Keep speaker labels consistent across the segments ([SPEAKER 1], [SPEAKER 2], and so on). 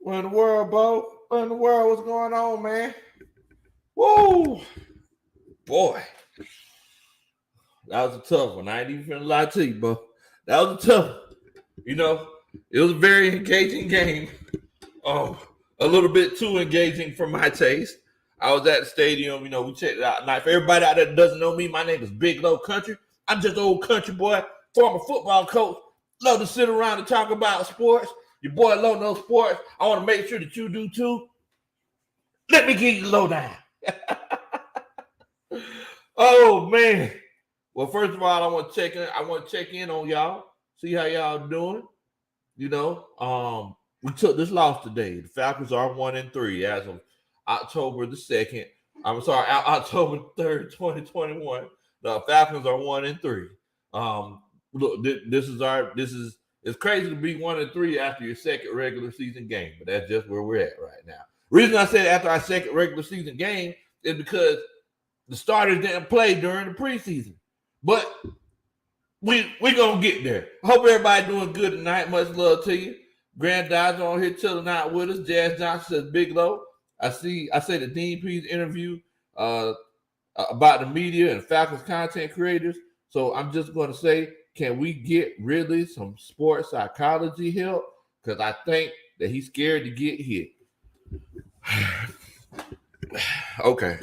[SPEAKER 1] What in the world, Bo? What in the world? What's going on, man? Woo! Boy. That was a tough one. I ain't even finna lie to you, Bo. That was a tough one. It was a very engaging game. A little bit too engaging for my taste. I was at the stadium, we checked it out. Now, for everybody out there that doesn't know me, my name is Big Low Kuntry. I'm just an old country boy, former football coach. Love to sit around and talk about sports. Your boy Low knows sports. I want to make sure that you do too. Let me give you the lowdown. Oh, man. Well, first of all, I want to check in on y'all, see how y'all doing. We took this loss today. The Falcons are 1-3 as of October the 2nd. I'm sorry, October 3rd, 2021. The Falcons are 1-3. Look, it's crazy to be 1-3 after your second regular season game, but that's just where we're at right now. Reason I said after our second regular season game is because the starters didn't play during the preseason. But we gonna get there. I hope everybody doing good tonight. Much love to you. Grand Dodge on here chilling out with us. Jazz Johnson says Big Low. I say the Dean P's interview about the media and Falcons content creators. So I'm just going to say, can we get Ridley some sports psychology help? Because I think that he's scared to get hit. Okay.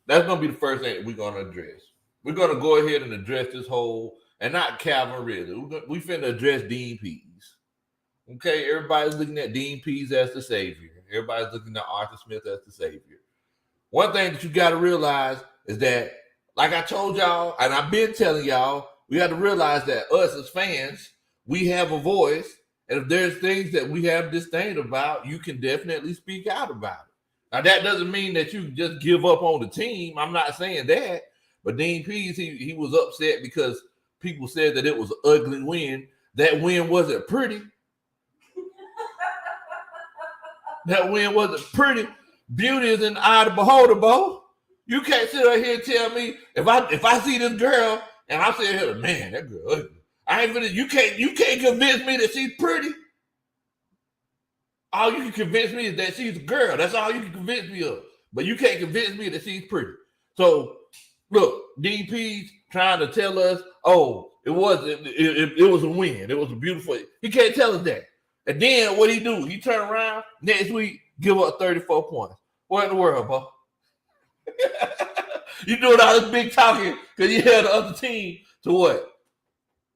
[SPEAKER 1] That's going to be the first thing that we're going to address. We're going to go ahead and address this whole, and not Calvin Ridley. We finna address Dean Pease. Okay, everybody's looking at Dean Pease as the savior. Everybody's looking at Arthur Smith as the savior. One thing that you got to realize is that, like I told y'all, and I've been telling y'all, we got to realize that us as fans, we have a voice, and if there's things that we have disdain about, you can definitely speak out about it. Now, that doesn't mean that you just give up on the team. I'm not saying that. But Dean Pease, he was upset because people said that it was an ugly win. That win wasn't pretty. That win wasn't pretty. Beauty is in the eye of the beholder, Bo. You can't sit right here and tell me if I see this girl and I'm sitting here, man, that girl ugly. You can't convince me that she's pretty. All you can convince me is that she's a girl. That's all you can convince me of. But you can't convince me that she's pretty. So look, Dean Pease trying to tell us, it was a win. It was a beautiful. He can't tell us that. And then what he do? He turn around next week, give up 34 points. What in the world, Bo? You doing all this big talking because you held the other team to what?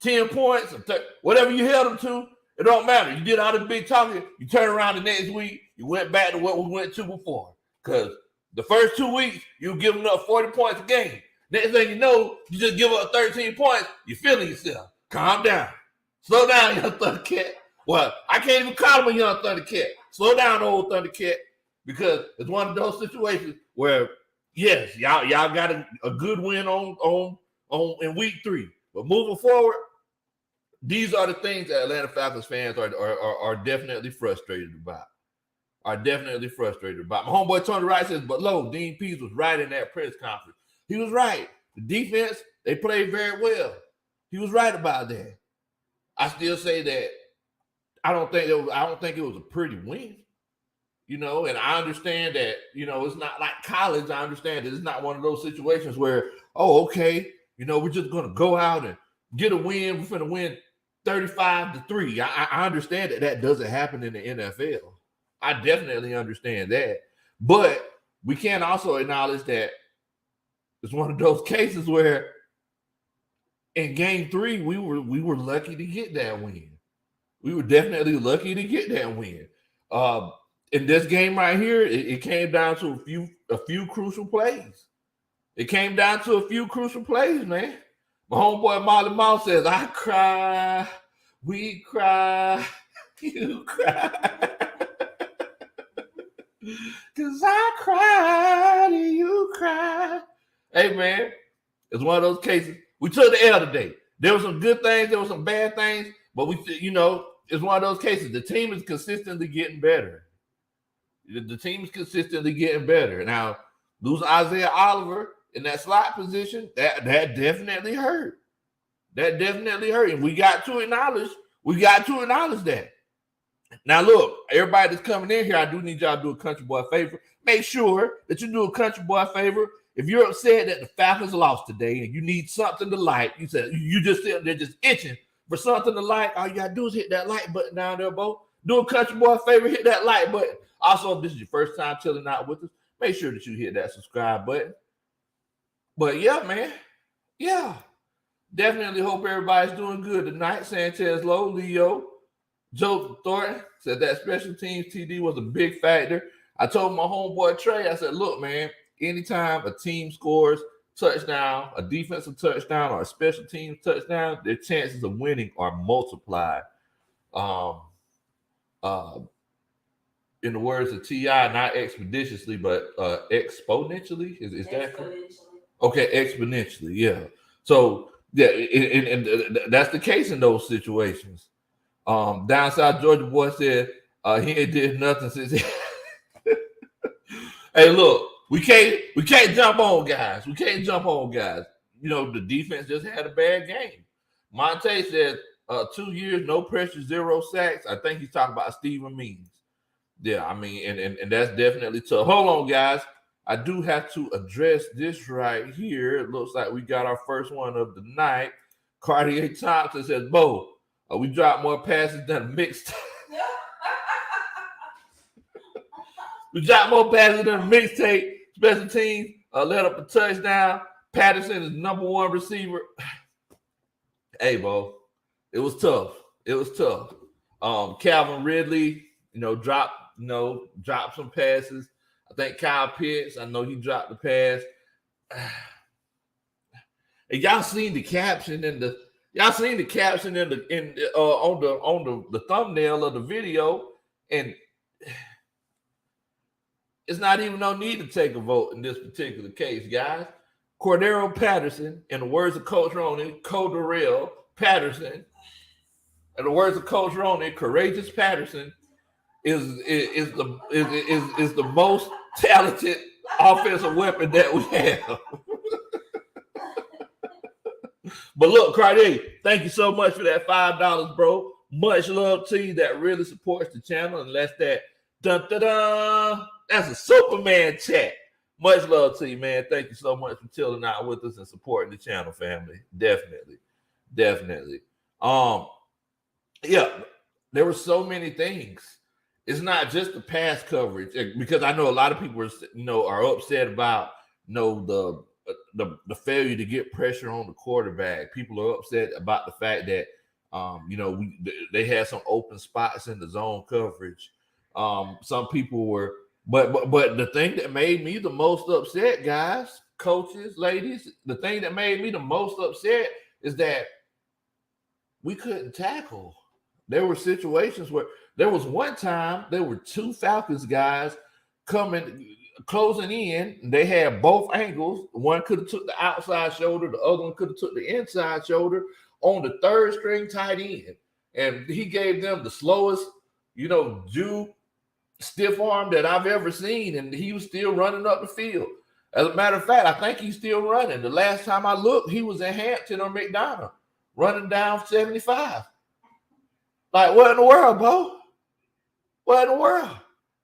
[SPEAKER 1] 10 points? Whatever you held them to, it don't matter. You did all this big talking. You turn around the next week, you went back to what we went to before. Because the first 2 weeks, you were giving up 40 points a game. Next thing you know, you just give up 13 points, you're feeling yourself. Calm down. Slow down, young Thundercat. Well, I can't even call him a young Thundercat. Slow down, old Thundercat, because it's one of those situations where, yes, y'all got a good win on in week 3. But moving forward, these are the things that Atlanta Falcons fans are definitely frustrated about. My homeboy Tony Wright says, but Low, Dean Pease was right in that press conference. He was right. The defense, they played very well. He was right about that. I still say that I don't think it was a pretty win. And I understand that, it's not like college. I understand that it's not one of those situations where, okay, we're just gonna go out and get a win. We're gonna win 35-3. I understand that doesn't happen in the NFL. I definitely understand that. But we can also acknowledge that it's one of those cases where in game 3, we were lucky to get that win. We were definitely lucky to get that win. In this game right here, it came down to a few crucial plays. It came down to a few crucial plays, man. My homeboy Molly Mouse says, I cry, we cry, you cry. Cause I cried and you cry. Hey, man, it's one of those cases. We took the L today. There were some good things, there were some bad things, but it's one of those cases. The team is consistently getting better. The team is consistently getting better. Now, losing Isaiah Oliver in that slot position, that definitely hurt. That definitely hurt. And we got to acknowledge that. Now, look, everybody that's coming in here, I do need y'all to do a country boy favor. Make sure that you do a country boy favor. If you're upset that the Falcons lost today and you need something to like, you said you just sitting there just itching for something to like, all you gotta do is hit that like button down there, Bo. Do a country boy favor, hit that like button. Also, if this is your first time chilling out with us, make sure that you hit that subscribe button. But yeah, man. Yeah. Definitely hope everybody's doing good tonight. Sanchez Lowe, Leo, Joe Thornton said that special teams TD was a big factor. I told my homeboy Trey, I said, look, man, anytime a team scores touchdown, a defensive touchdown, or a special teams touchdown, their chances of winning are multiplied. In the words of T.I., not expeditiously, but exponentially. Is that correct? Okay, exponentially, yeah. So, yeah, and that's the case in those situations. Down South Georgia boy said he ain't did nothing since he Hey, look, we can't jump on guys. We can't jump on guys. You know, the defense just had a bad game. Monte said 2 years, no pressure, 0 sacks. I think he's talking about Steven Means. Yeah, I mean, and that's definitely tough. Hold on, guys. I do have to address this right here. It looks like we got our first one of the night. Cartier Thompson says, Bo, we dropped more passes than a mixtape. We dropped more passes than a mixtape. Special teams let up a touchdown. Patterson is #1 receiver. Hey, Bo, it was tough. It was tough. Calvin Ridley, dropped some passes. I think Kyle Pitts, I know he dropped the pass. And y'all seen the caption on the thumbnail of the video, and it's not even no need to take a vote in this particular case, guys. Cordarrelle Patterson, in the words of Coach Roney, Cordarrelle Patterson, in the words of Coach Roney, Courageous Patterson is the most talented offensive weapon that we have. But look, Cardi, thank you so much for that $5, bro. Much love to you. That really supports the channel, and that's that. Dun-da-da. That's a Superman chat. Much love to you, man. Thank you so much for chilling out with us and supporting the channel, family. Definitely. Yeah, there were so many things. It's not just the pass coverage, because I know a lot of people are upset about the failure to get pressure on the quarterback. People are upset about the fact that they had some open spots in the zone coverage. Some people were, but the thing that made me the most upset, guys, coaches, ladies, the thing that made me the most upset is that we couldn't tackle. There were situations where there was one time there were 2 Falcons guys closing in. They had both angles. One could have took the outside shoulder. The other one could have took the inside shoulder on the 3rd string tight end. And he gave them the slowest, Jew stiff arm that I've ever seen. And he was still running up the field. As a matter of fact, I think he's still running. The last time I looked, he was in Hampton or McDonough running down 75. Like, what in the world, Bo? What in the world?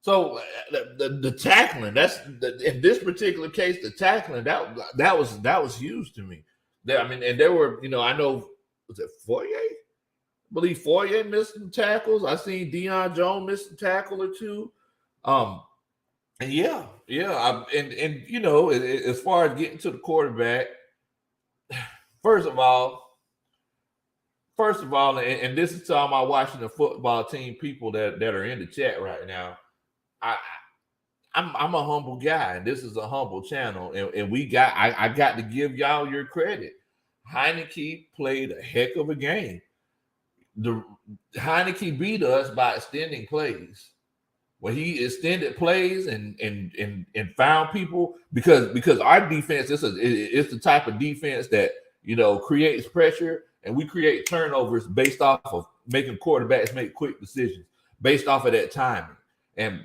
[SPEAKER 1] So the tackling, in this particular case, the tackling, that was huge to me. And there were, I know, was it Fourier? I believe Fourier missed some tackles. I seen Deion Jones miss a tackle or 2. And as far as getting to the quarterback, first of all, and this is to all my Washington football team people that are in the chat right now. I'm a humble guy, and this is a humble channel, and I got to give y'all your credit. Heineke played a heck of a game. Heineke beat us by extending plays. When he extended plays and found people, because our defense is the type of defense that creates pressure. And we create turnovers based off of making quarterbacks make quick decisions based off of that timing. And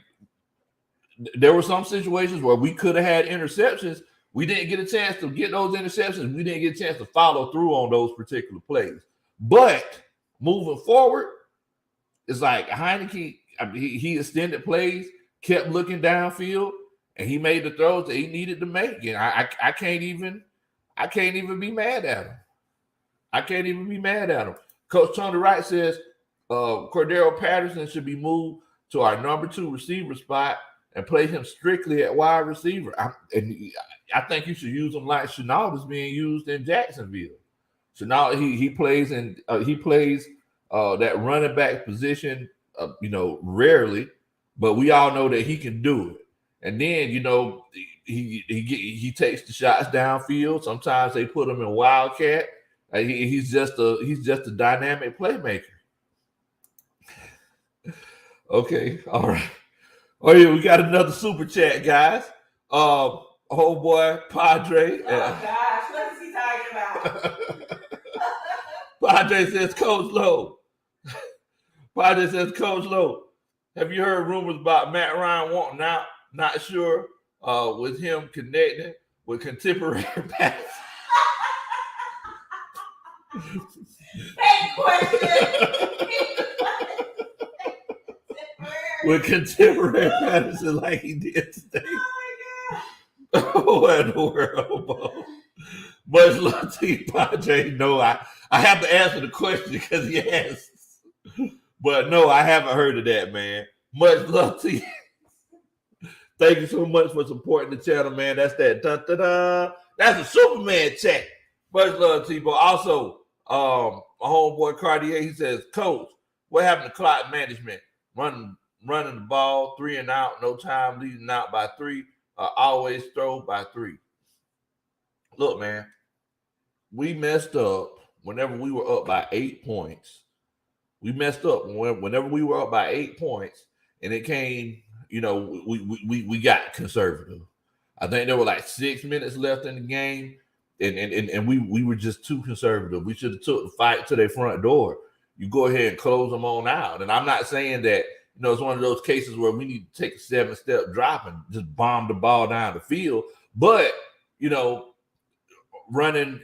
[SPEAKER 1] there were some situations where we could have had interceptions. We didn't get a chance to get those interceptions. We didn't get a chance to follow through on those particular plays. But moving forward, it's like Heineke, I mean, he extended plays, kept looking downfield, and he made the throws that he needed to make. And I can't even be mad at him. I can't even be mad at him. Coach Tony Wright says Cordarrelle Patterson should be moved to our number 2 receiver spot and play him strictly at wide receiver. I think you should use him like Chenault is being used in Jacksonville. Chenault, he plays that running back position, rarely, but we all know that he can do it. And then he takes the shots downfield. Sometimes they put him in wildcat. He's just a dynamic playmaker. Okay, all right. Oh yeah, we got another super chat, guys. Oh boy, Padre.
[SPEAKER 2] Oh gosh, what is he talking about?
[SPEAKER 1] Padre says, Coach Lowe. Padre says, Coach Lowe, have you heard rumors about Matt Ryan wanting out? Not sure. With him connecting with contemporary passes. With contemporary Patterson like he did today. Oh, what in the world, Bo? Much love to you, Padre. No, I have to answer the question because he asked. But no, I haven't heard of that, man. Much love to you. Thank you so much for supporting the channel, man. That's that. Da-da-da. That's a Superman chat. Much love to you, but also, my homeboy Cartier, he says, Coach, what happened to clock management? Running the ball, 3 and out, no time, leading out by 3, always throw by 3. Look, man, we messed up whenever we were up by 8 points. We messed up whenever we were up by 8 points, and it came, we got conservative. I think there were like 6 minutes left in the game, and we were just too conservative. We should have took the fight to their front door. You go ahead and close them on out. And I'm not saying that, it's one of those cases where we need to take a 7-step drop and just bomb the ball down the field. But, running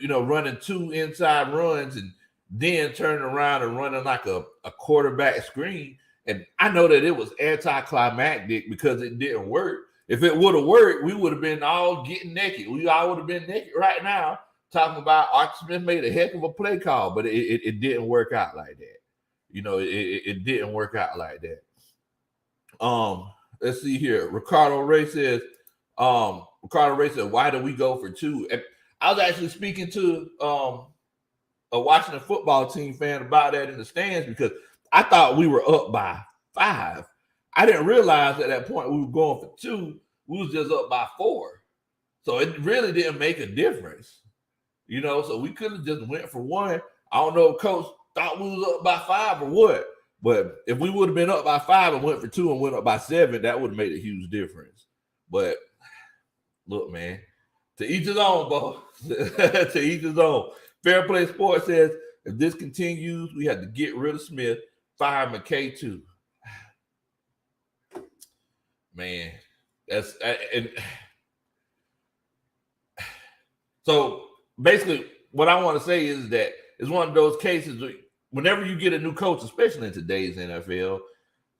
[SPEAKER 1] 2 inside runs and then turning around and running like a quarterback screen. And I know that it was anticlimactic because it didn't work. If it would have worked, we would have been all getting naked. We all would have been naked right now talking about Arthur Smith made a heck of a play call, but it didn't work out like that. It didn't work out like that. Let's see here. Ricardo Ray says, why do we go for 2? And I was actually speaking to a Washington football team fan about that in the stands because I thought we were up by 5. I didn't realize at that point we were going for 2. We was just up by 4. So it really didn't make a difference. So we could have just went for 1. I don't know if Coach thought we was up by 5 or what. But if we would have been up by 5 and went for 2 and went up by 7, that would have made a huge difference. But look, man, to each his own, Bo. To each his own. Fair Play Sports says, if this continues, we have to get rid of Smith, fire McKay too. Man, so basically what I want to say is that it's one of those cases whenever you get a new coach, especially in today's NFL,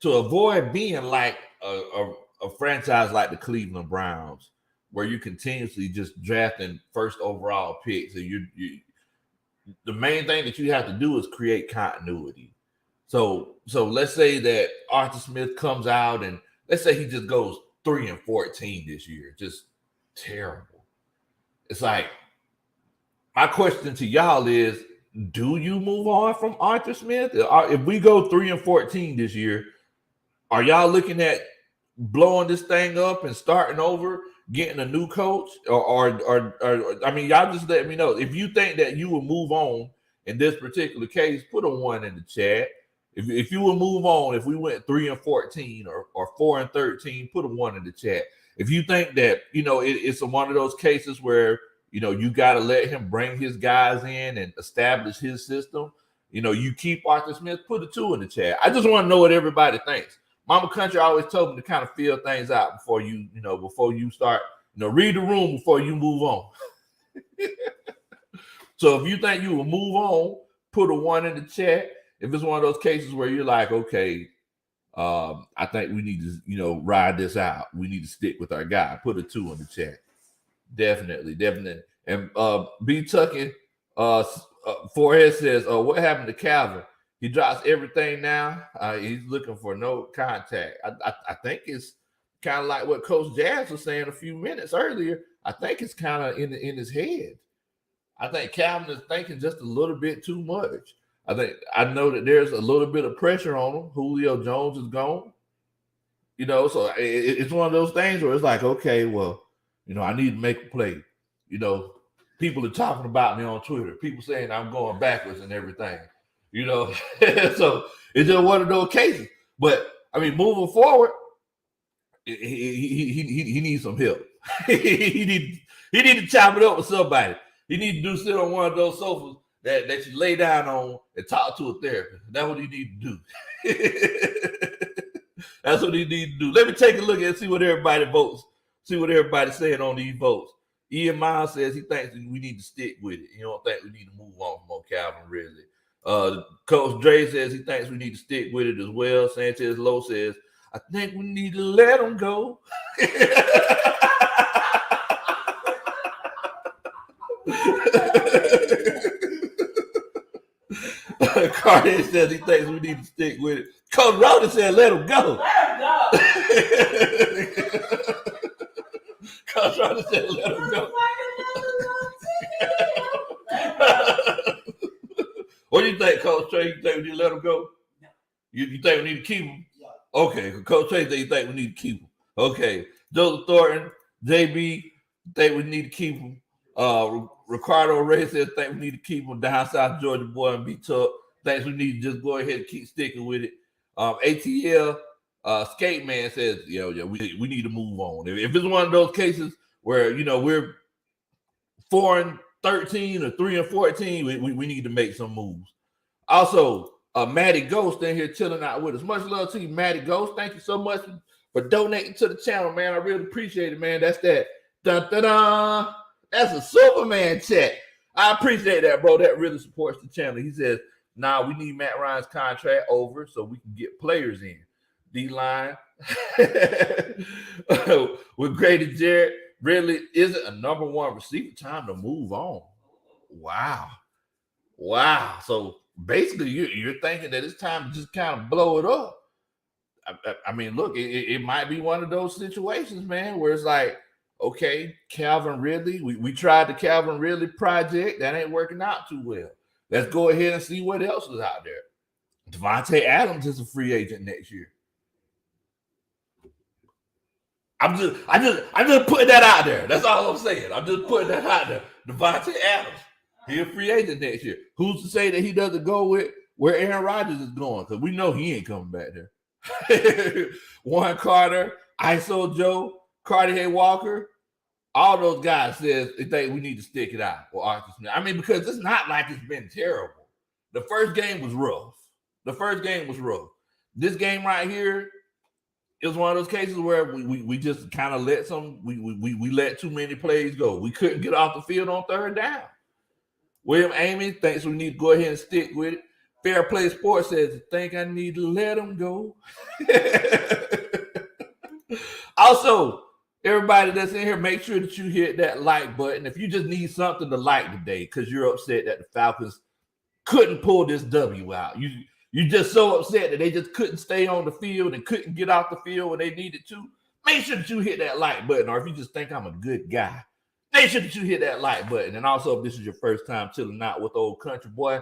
[SPEAKER 1] to avoid being like a franchise like the Cleveland Browns, where you continuously just drafting first overall picks, and you the main thing that you have to do is create continuity. So let's say that Arthur Smith comes out and let's say he just goes 3-14 this year, just terrible. It's like, my question to y'all is, do you move on from Arthur Smith? If we go 3-14 this year, are y'all looking at blowing this thing up and starting over, getting a new coach? Or I mean, y'all just let me know. If you think that you will move on in this particular case, put a 1 in the chat. If you will move on, if we went 3-14 or 4-13, put a 1 in the chat. If you think that, it's one of those cases where, you got to let him bring his guys in and establish his system, you keep Arthur Smith, put a 2 in the chat. I just want to know what everybody thinks. Mama Country always told me to kind of feel things out before you start, read the room before you move on. So if you think you will move on, put a 1 in the chat. if it's one of those cases where you're like, okay, I think we need to, ride this out. We need to stick with our guy. Put a 2 in the chat. Definitely. And B Tucking, Forehead says, what happened to Calvin? He drops everything now. He's looking for no contact. I think it's kind of like what Coach Jazz was saying a few minutes earlier. I think it's kind of in his head. I think Calvin is thinking just a little bit too much. I know that there's a little bit of pressure on him. Julio Jones is gone. So it's one of those things where it's like, okay, well, I need to make a play. People are talking about me on Twitter. People saying I'm going backwards and everything. So it's just one of those cases. But I mean, moving forward, he needs some help. he need to chop it up with somebody. He need to sit on one of those sofas that you lay down on and talk to a therapist. That's what he need to do. That's what he need to do. Let me take a look and see what everybody votes. See what everybody's saying on these votes. Ian Miles says he thinks we need to stick with it. He don't think we need to move on from Calvin Ridley. Coach Dre says he thinks we need to stick with it as well. Sanchez Lowe says, I think we need to let him go. Carter says he thinks we need to stick with it. Coach Rhoda said, let him go.
[SPEAKER 2] Let him go.
[SPEAKER 1] Coach Rhoda said, let him go. What do you think, Coach Trey? You think we need to let him go?
[SPEAKER 2] No.
[SPEAKER 1] You think we need to keep him?
[SPEAKER 2] Yeah.
[SPEAKER 1] Okay. Coach Trey said you think we need to keep him. Okay. Joseph Thornton, JB, think we need to keep him. Ricardo Ray says think we need to keep him. Down South Georgia boy and be tough. Thinks we need to just go ahead and keep sticking with it. ATL Skate Man says, we need to move on. If it's one of those cases where we're 4-13 or 3-14, we need to make some moves. Also, Matty Ghost in here chilling out with us. Much love to you, Matty Ghost. Thank you so much for donating to the channel, man. I really appreciate it, man. That's that. Dun, dun, dun. That's a Superman check. I appreciate that, bro. That really supports the channel. He says, we need Matt Ryan's contract over so we can get players in. D-line. With Grady Jarrett, really isn't a number one receiver. Time to move on. Wow. So basically, you're thinking that it's time to just kind of blow it up. I mean, look, it might be one of those situations, man, where it's like, okay, Calvin Ridley, we tried the Calvin Ridley project. That ain't working out too well. Let's go ahead and see what else is out there. Devontae Adams is a free agent next year. I'm just putting that out there. That's all I'm saying. I'm just putting that out there. Devontae Adams, he's a free agent next year. Who's to say that he doesn't go with where Aaron Rodgers is going? Because we know he ain't coming back there. Warren Carter, ISO Joe, Cartier Walker, all those guys says they think we need to stick it out for Arthur Smith. I mean, because it's not like it's been terrible. The first game was rough. This game right here, it was one of those cases where we just kind of let we let too many plays go. We couldn't get off the field on third down. William Amy thinks we need to go ahead and stick with it. Fair Play Sports says, I think I need to let him go. Also, everybody that's in here, make sure that you hit that like button. If you just need something to like today because you're upset that the Falcons couldn't pull this W out. You're just so upset that they just couldn't stay on the field and couldn't get off the field when they needed to. Make sure that you hit that like button. Or if you just think I'm a good guy, make sure that you hit that like button. And also, if this is your first time chilling out with old country boy,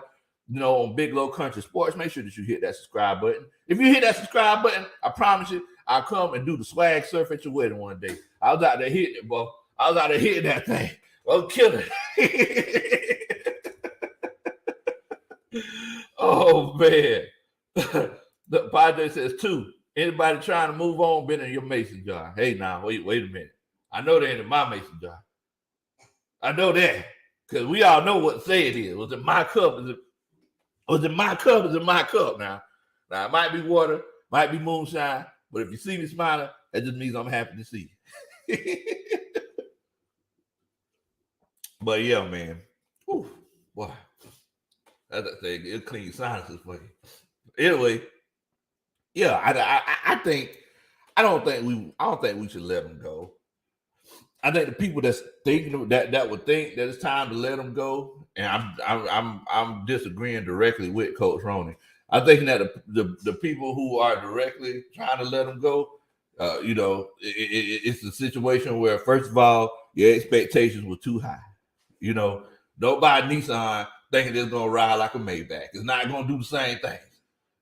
[SPEAKER 1] on Big Low Kuntry Sports, make sure that you hit that subscribe button. If you hit that subscribe button, I promise you, I'll come and do the swag surf at your wedding one day. I was out there hitting it, bro. I was out there hitting that thing. I'm killing it. Oh, man. The Padre says, 2. Anybody trying to move on been in your mason jar. Hey, now, wait a minute. I know they ain't in my mason jar. I know that. Because we all know what say it is. Was it my cup? Was it my cup? Is it my cup now? Now, it might be water, might be moonshine, but if you see me smiling, that just means I'm happy to see you. But yeah, man. Whew, boy. That's the thing. It'll clean sinuses for you. Anyway, yeah, I don't think we should let him go. I think the people that's thinking that would think that it's time to let him go, and I'm disagreeing directly with Coach Roney. I'm thinking that the people who are directly trying to let him go, it's a situation where, first of all, your expectations were too high. Don't buy Nissan thinking it's gonna ride like a Maybach. It's not gonna do the same thing.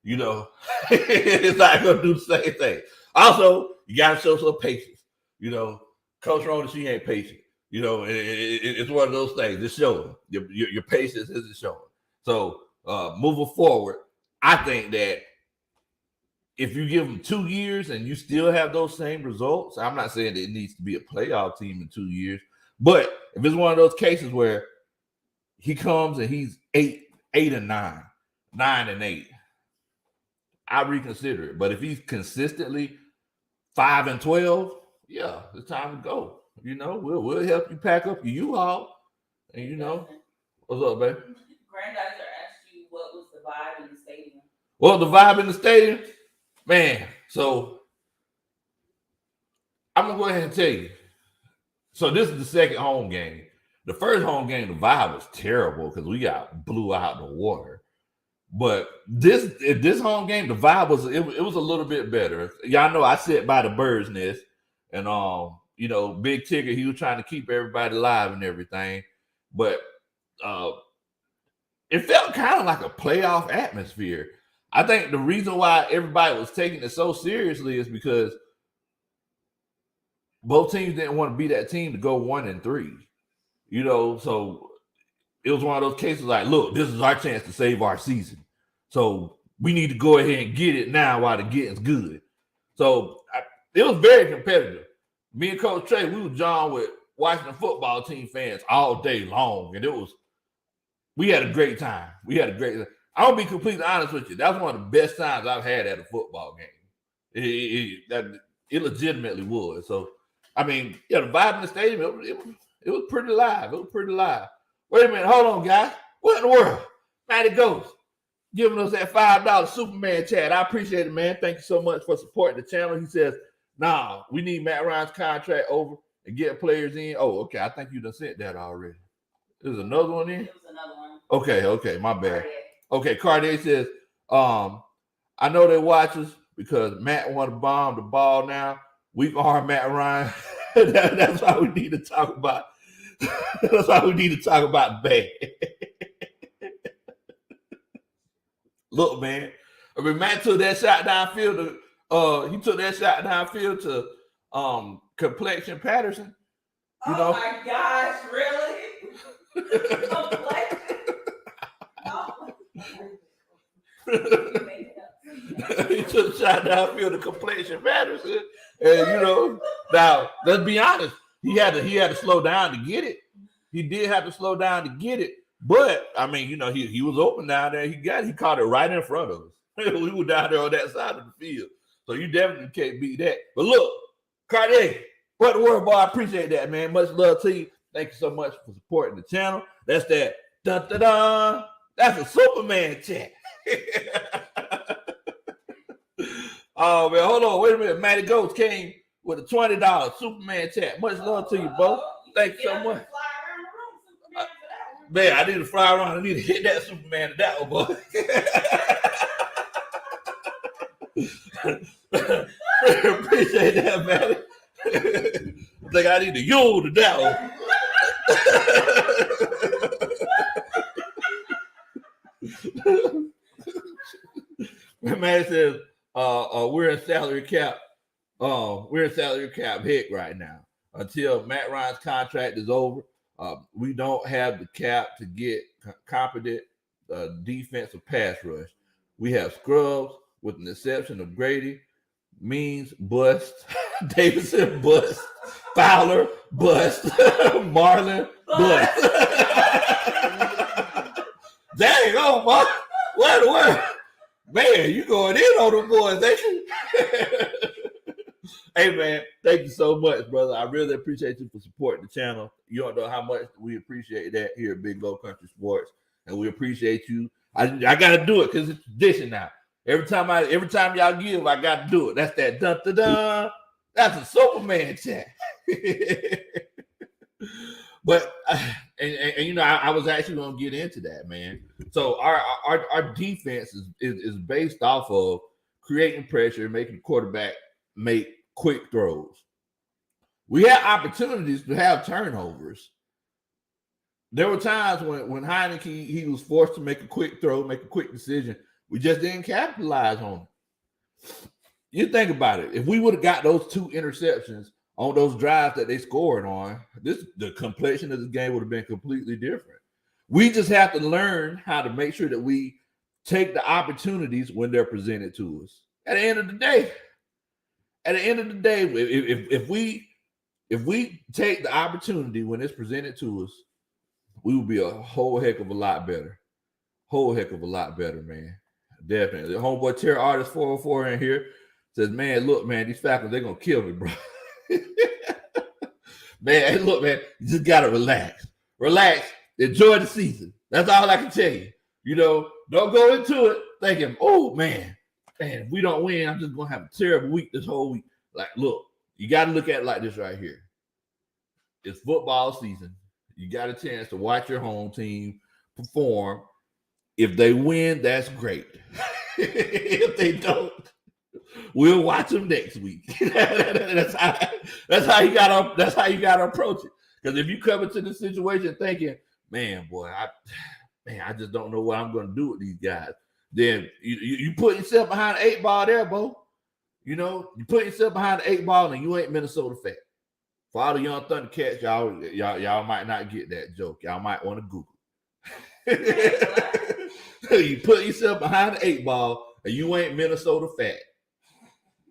[SPEAKER 1] It's not gonna do the same thing. Also, you gotta show some patience. Coach Roney, she ain't patient. It's one of those things. It's showing. Your patience isn't showing. So moving forward, I think that if you give them 2 years and you still have those same results, I'm not saying that it needs to be a playoff team in 2 years, but if it's one of those cases where he comes and he's 8-9, 9-8, I reconsider it. But if he's consistently 5-12, yeah, it's time to go. We'll help you pack up your U-Haul. And what's up, baby?
[SPEAKER 2] Granddaughter asked you what was the vibe in the stadium.
[SPEAKER 1] Well, the vibe in the stadium, man. So I'm gonna go ahead and tell you. So this is the second home game. The first home game, the vibe was terrible because we got blew out the water. But this home game, the vibe was it was a little bit better. Y'all know I sit by the bird's nest, and Big Tigger, he was trying to keep everybody alive and everything, but it felt kind of like a playoff atmosphere. I think the reason why everybody was taking it so seriously is because both teams didn't want to be that team to go 1-3. So it was one of those cases like, look, this is our chance to save our season. So we need to go ahead and get it now while the getting's good. So it was very competitive. Me and Coach Trey, we were John with Washington football team fans all day long. And we had a great time. I'll be completely honest with you. That was one of the best times I've had at a football game. It legitimately was. So, the vibe in the stadium, it was pretty live. Wait a minute. Hold on, guys. What in the world? Matty Ghost giving us that $5 Superman chat. I appreciate it, man. Thank you so much for supporting the channel. He says, nah, we need Matt Ryan's contract over and get players in. Oh, okay. I think you done sent that already. There's another one in?
[SPEAKER 2] It was another one.
[SPEAKER 1] Okay. My bad. Okay, Cartier says, I know they watch us because Matt want to bomb the ball now. Weak arm Matt Ryan. That's why we need to talk about. That's why we need to talk about bad. Look, man. Matt took that shot downfield to Complexion Patterson.
[SPEAKER 2] My gosh, really? Complexion?
[SPEAKER 1] He took a shot downfield to Complexion Patterson. And now let's be honest, he had to slow down to get it. He did have to slow down to get it. But he was open down there. He caught it right in front of us. We were down there on that side of the field. So you definitely can't beat that. But look, Cartier, what the word, boy, I appreciate that, man. Much love to you. Thank you so much for supporting the channel. That's that. Dun, dun, dun. That's a Superman chat. Oh, man, hold on. Wait a minute. Matty Ghost came with a $20 Superman chat. Much love to you, both. Thank you so much. Man, I need to fly around. I need to hit that Superman to that one, boy. Appreciate that, man. I think I need to yule to that one. Man says, we're in salary cap. We're in salary cap hit right now. Until Matt Ryan's contract is over, we don't have the cap to get competent defensive pass rush. We have scrubs with an exception of Grady, Means, bust, Davidson, bust, Fowler, bust, Marlin, bust. Dang, oh, boy. What the world? Man, you going in on them boys, ain't you? Hey, man, thank you so much, brother. I really appreciate you for supporting the channel. You don't know how much we appreciate that here at Big Low Kuntry Sports. And we appreciate you I got to do it because it's tradition now. Every time y'all give, I got to do it. That's that dun dun dun. That's a Superman chat. But and I was actually going to get into that, man. So our defense is based off of creating pressure, making the quarterback make quick throws. We had opportunities to have turnovers. There were times when Heineke, he was forced to make a quick throw, make a quick decision. We just didn't capitalize on it. You think about it. If we would have got those 2 interceptions on those drives that they scored on, the complexion of this game would have been completely different. We just have to learn how to make sure that we take the opportunities when they're presented to us. At the end of the day, if we take the opportunity when it's presented to us, we will be a whole heck of a lot better. Whole heck of a lot better, man. Definitely. The homeboy Terry Artist 404 in here says, man, look, man, these Falcons, they're going to kill me, bro. Man, hey, look, man, you just got to relax. Relax. Enjoy the season. That's all I can tell you. Don't go into it thinking, oh, man, if we don't win, I'm just going to have a terrible week this whole week. Like, look, you got to look at it like this right here. It's football season. You got a chance to watch your home team perform. If they win, that's great. If they don't, we'll watch them next week. That's how you gotta approach it. Because if you come into the situation thinking, man, boy, I just don't know what I'm gonna do with these guys, then you put yourself behind the 8 ball there, Bo. You put yourself behind the 8 ball and you ain't Minnesota fat. For all the young Thundercats, y'all might not get that joke. Y'all might want to Google. You put yourself behind the 8 ball and you ain't Minnesota fat.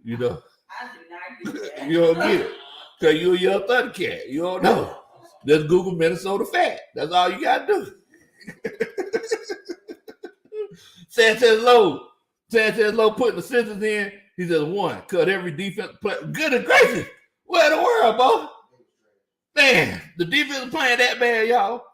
[SPEAKER 2] I do not get that.
[SPEAKER 1] You don't get it. Because you're a young Thundercat. You don't know. Just Google Minnesota fat. That's all you got to do. Sanchez Lowe putting the scissors in. He says 1. Cut every defense play. Goodness gracious. Where in the world, Bo? Man, the defense is playing that bad, y'all.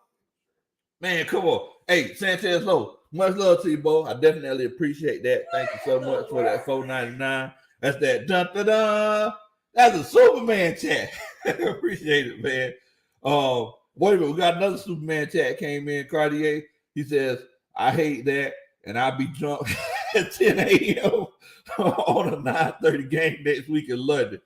[SPEAKER 1] Man, come on. Hey, Sanchez Lowe, much love to you, Bo. I definitely appreciate that. Thank you so much for that $4.99. That's that dun-da-da. That's a Superman chat. Appreciate it, man. Wait a minute. We got another Superman chat came in, Cartier. He says, I hate that, and I'll be drunk at 10 a.m. on a 9:30 game next week in London.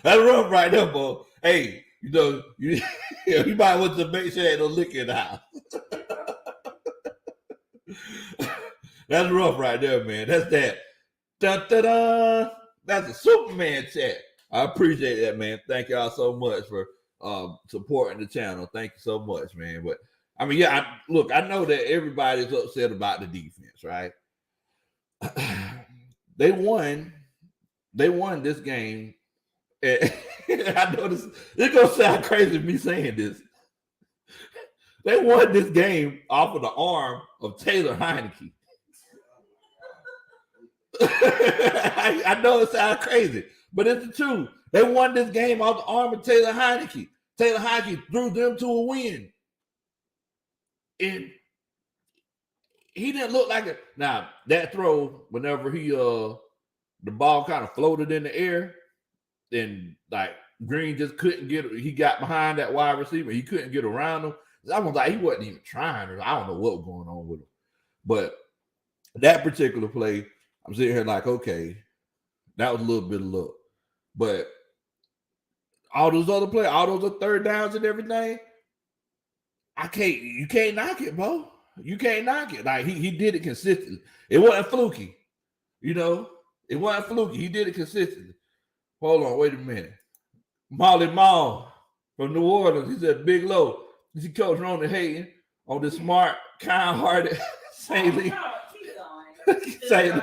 [SPEAKER 1] That's rough right there, boy. Hey, you might want to make sure ain't no liquor in the house. That's rough right there, man. That's that. Dun-da-da. That's a Superman chat. I appreciate that, man. Thank y'all so much for supporting the channel. Thank you so much, man. But I mean, yeah, I know that everybody's upset about the defense, right? They won this game. I know this gonna sound crazy me saying this. They won this game off of the arm of Taylor Heineke. I know it sounds crazy, but it's the truth. They won this game off the arm of Taylor Heineke. Taylor Heineke threw them to a win. And he didn't look like it. Now, that throw, whenever the ball kind of floated in the air, and like Green just couldn't get it. He got behind that wide receiver. He couldn't get around him. I was like, he wasn't even trying. I don't know what was going on with him. But that particular play, I'm sitting here like, okay, that was a little bit of luck. But all those other plays, all those other third downs and everything, you can't knock it, bro. You can't knock it. Like he did it consistently. It wasn't fluky. It wasn't fluky. He did it consistently. Hold on, wait a minute. Molly Mall from New Orleans. He said, Big Low. This is Coach Ronald Hayden on the smart, kind-hearted St. Lee. St.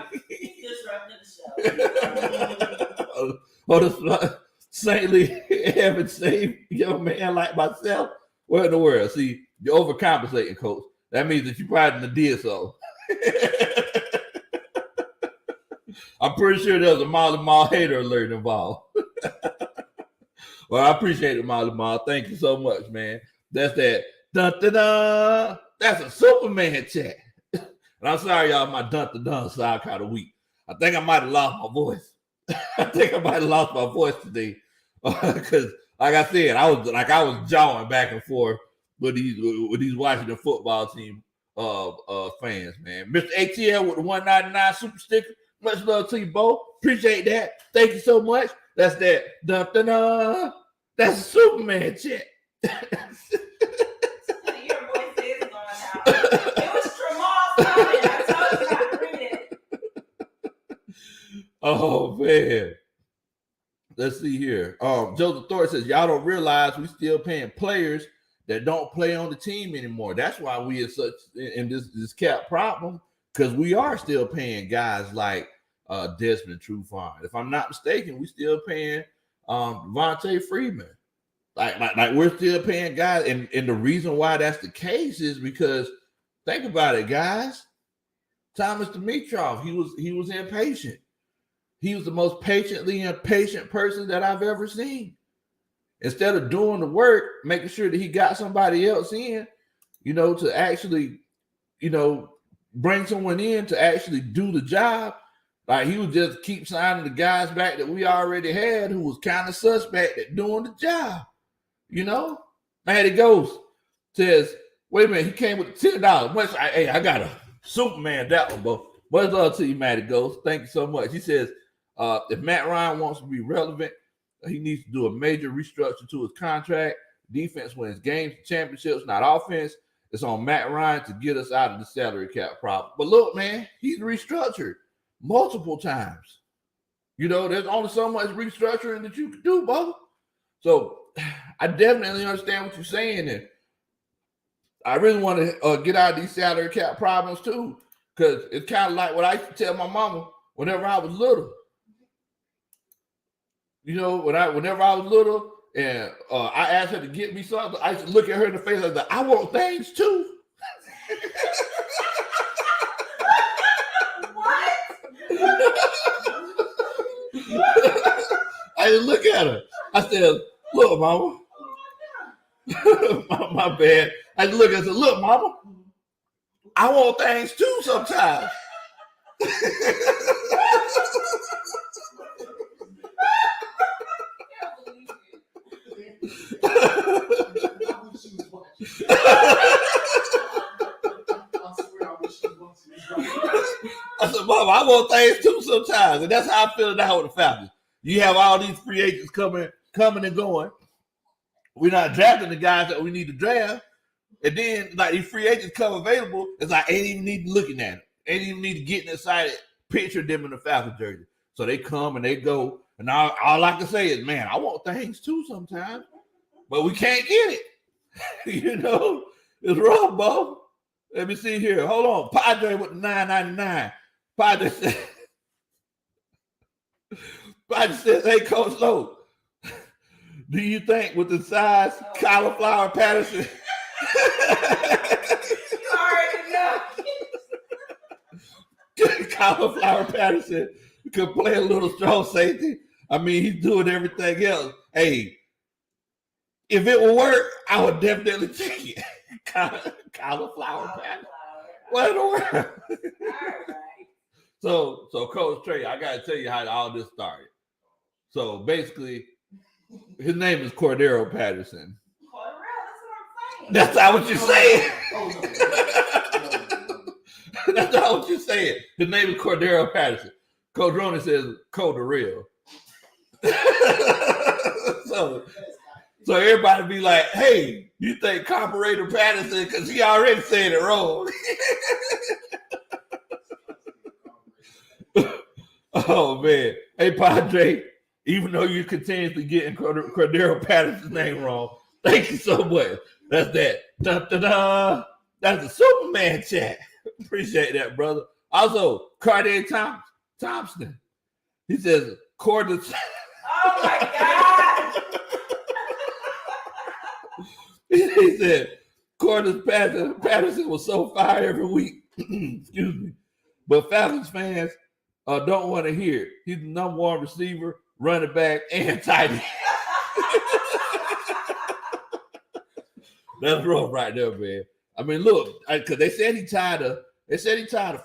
[SPEAKER 1] On the St. Lee having saved young man like myself. What in the world? See, you're overcompensating, Coach. That means that you probably did so. I'm pretty sure there was a Molly Mall hater alert involved. Well, I appreciate it, Molly Ma. Thank you so much, man. That's that. Dun, dun, dun. That's a Superman chat. And I'm sorry, y'all, my dun, dun, dun sound kind of weak. I think I might have lost my voice. I think I might have lost my voice today. Because, like I said, I was jawing back and forth with these Washington football team fans, man. Mr. ATL with the 199 super sticker. Much love to you, Bo. Appreciate that. Thank you so much. That's that. Dun, dun, dun. That's a Superman chat.
[SPEAKER 2] Your voice is going out. It was Tramal coming. I told you not to read it.
[SPEAKER 1] Oh, man. Let's see here. Joseph Thor says, y'all don't realize we still paying players that don't play on the team anymore. That's why we are such in this cap problem, because we are still paying guys like Desmond Trufant. If I'm not mistaken, we still paying Devontae Freeman. Like we're still paying guys. And the reason why that's the case is because, think about it, guys. Thomas Dimitroff, he was impatient. He was the most patiently impatient person that I've ever seen. Instead of doing the work, making sure that he got somebody else in, to actually, bring someone in to actually do the job. Like, he would just keep signing the guys back that we already had who was kind of suspect at doing the job. Matty Ghost says, wait a minute, he came with $10. Hey, I got a Superman that one, bro. Much love to you, Matty Ghost. Thank you so much. He says, if Matt Ryan wants to be relevant, he needs to do a major restructure to his contract. Defense wins games, championships, not offense. It's on Matt Ryan to get us out of the salary cap problem. But look, man, he's restructured multiple times. There's only so much restructuring that you can do, bro. So I definitely understand what you're saying. And I really want to get out of these salary cap problems too, because it's kind of like what I used to tell my mama whenever I was little. Whenever I was little and I asked her to get me something, I used to look at her in the face and like, I want things too.
[SPEAKER 2] What?
[SPEAKER 1] I didn't look at her. I said, look, mama. my bad. I look and said, look, mama, I want things too sometimes. I said, Mama, I want things too sometimes. And that's how I feel now with the Falcons. You have all these free agents coming and going. We're not drafting the guys that we need to draft. And then, like, these free agents come available, it's like, ain't even need to looking at them. Ain't even need to get inside it, picture them in the Falcons jersey. So they come and they go. And all I can say is, man, I want things too sometimes. But we can't get it. It's rough, Bo. Let me see here. Hold on. Padre with the $9.99. Padre says, hey, Coach Lowe, do you think with the size Cauliflower Patterson?
[SPEAKER 2] You already know.
[SPEAKER 1] Cauliflower Patterson could play a little strong safety. I mean, he's doing everything else. Hey, if it would work, I would definitely take it. Cauliflower Patterson. What in the world?
[SPEAKER 2] All right.
[SPEAKER 1] So Coach Trey, I got to tell you how all this started. So basically, his name is Cordarrelle Patterson.
[SPEAKER 2] Cordarrelle,
[SPEAKER 1] that's what I'm saying. That's not what you're saying. That's not what you're saying. His name is Cordarrelle Patterson. Coach Roney says Cordarrelle. So everybody be like, hey, you think Cordarrelle Patterson, because he already said it wrong. Oh, man. Hey, Padre, even though you're continuously getting Cordarrelle Patterson's name wrong, thank you so much. That's that. Da-da-da. That's the Superman chat. Appreciate that, brother. Also, Cartier Thompson. He says, Cordarrelle.
[SPEAKER 2] Oh, my God.
[SPEAKER 1] He said, Cordarrelle Patterson was so fire every week. Excuse me. But Falcons fans don't want to hear it. He's the number one receiver, running back, and tight end. That's rough right there, man. I mean, look, because they said he tied a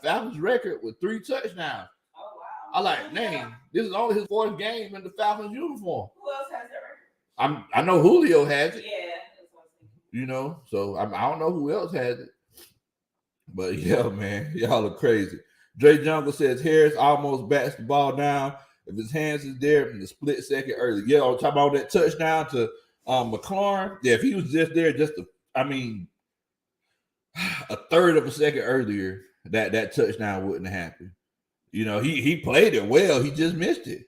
[SPEAKER 1] Falcons record with 3 touchdowns.
[SPEAKER 2] Oh wow.
[SPEAKER 1] I like, dang, this is only his 4th game in the Falcons uniform.
[SPEAKER 2] Who else has that record?
[SPEAKER 1] I know Julio has it.
[SPEAKER 2] Yeah, that's what I was thinking.
[SPEAKER 1] You know, so I don't know who else has it. But yeah, man, y'all are crazy. Dre Jungle says Harris almost bats the ball down. If his hands is there in the split second early. Yeah, I'm talking about that touchdown to McLaurin. Yeah, if he was just there a third of a second earlier, that touchdown wouldn't have happened. You know, he played it well. He just missed it.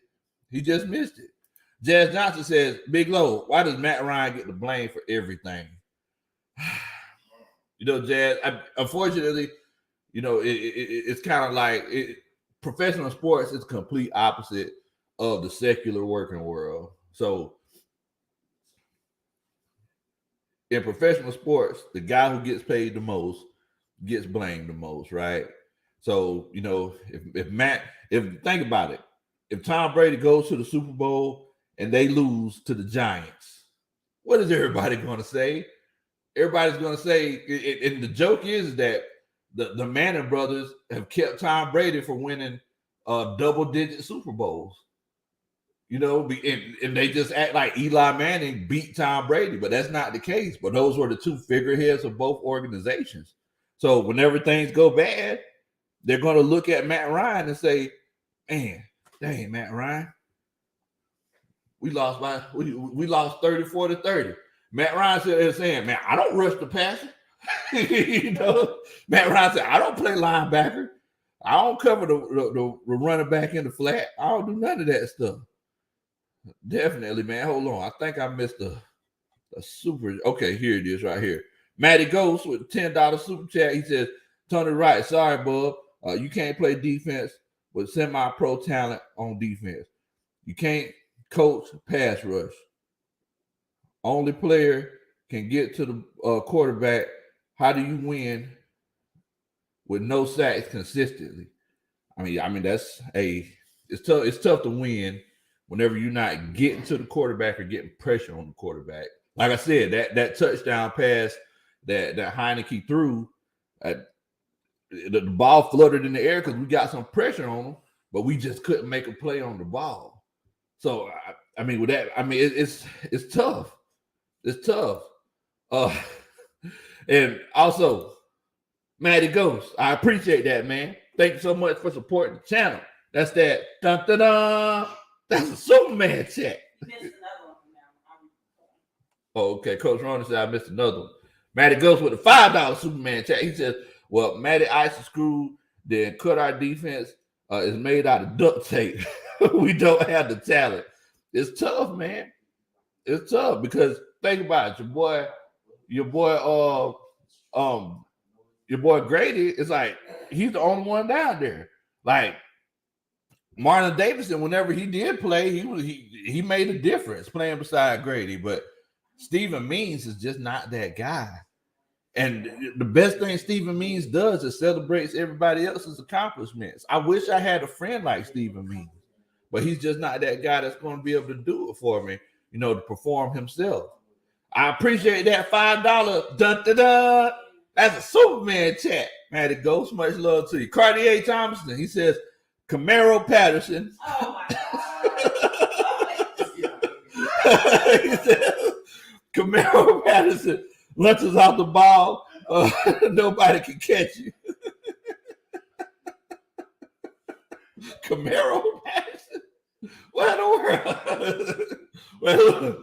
[SPEAKER 1] Jazz Johnson says, Big Low, why does Matt Ryan get the blame for everything? You know, Jazz, unfortunately, you know, it's kind of like professional sports is complete opposite of the secular working world. So in professional sports, the guy who gets paid the most gets blamed the most, right? So, you know, if think about it, if Tom Brady goes to the Super Bowl and they lose to the Giants, what is everybody going to say? Everybody's going to say, and the joke is that the Manning brothers have kept Tom Brady from winning double-digit Super Bowls. You know, and they just act like Eli Manning beat Tom Brady, but that's not the case. But those were the 2 figureheads of both organizations. So whenever things go bad, they're going to look at Matt Ryan and say, man, dang, Matt Ryan, we lost 34-30. Matt Ryan said they're saying, man, I don't rush the passer. You know, Matt Ryan said, I don't play linebacker. I don't cover the running back in the flat. I don't do none of that stuff. Definitely, man. Hold on. I think I missed a super. Okay, here it is right here. Matty Ghost with a $10 super chat. He says, Tony Wright, sorry, bub. You can't play defense with semi-pro talent on defense. You can't coach pass rush. Only player can get to the quarterback. How do you win with no sacks consistently? I mean that's it's tough. It's tough to win whenever you're not getting to the quarterback or getting pressure on the quarterback. Like I said, that touchdown pass that Heineke threw, the ball fluttered in the air because we got some pressure on him, but we just couldn't make a play on the ball. So I mean, with that, I mean it's tough. It's tough. And also, Matty Ghost, I appreciate that, man. Thank you so much for supporting the channel. That's that. Dun, dun, dun. That's a Superman check.
[SPEAKER 2] You missed another one from them.
[SPEAKER 1] Oh, okay. Coach Ronald said I missed another one. Matty Ghost with a $5 Superman check. He says, well, Matty ice is screwed, then cut our defense is made out of duct tape. We don't have the talent. It's tough, man. It's tough because think about it. Your boy Grady is like, he's the only one down there. Like Marlon Davidson, whenever he did play, he made a difference playing beside Grady. But Stephen Means is just not that guy. And the best thing Stephen Means does is celebrates everybody else's accomplishments. I wish I had a friend like Stephen Means, but he's just not that guy that's going to be able to do it for me, you know, to perform himself. I appreciate that $5. Dun, dun, dun. That's a Superman chat. Matty Ghost, much love to you. Cartier Thompson, he says, Camaro Patterson.
[SPEAKER 2] Oh my God.
[SPEAKER 1] He says, Camaro Patterson lunches off the ball. Nobody can catch you. Camaro Patterson? What in the world? Well,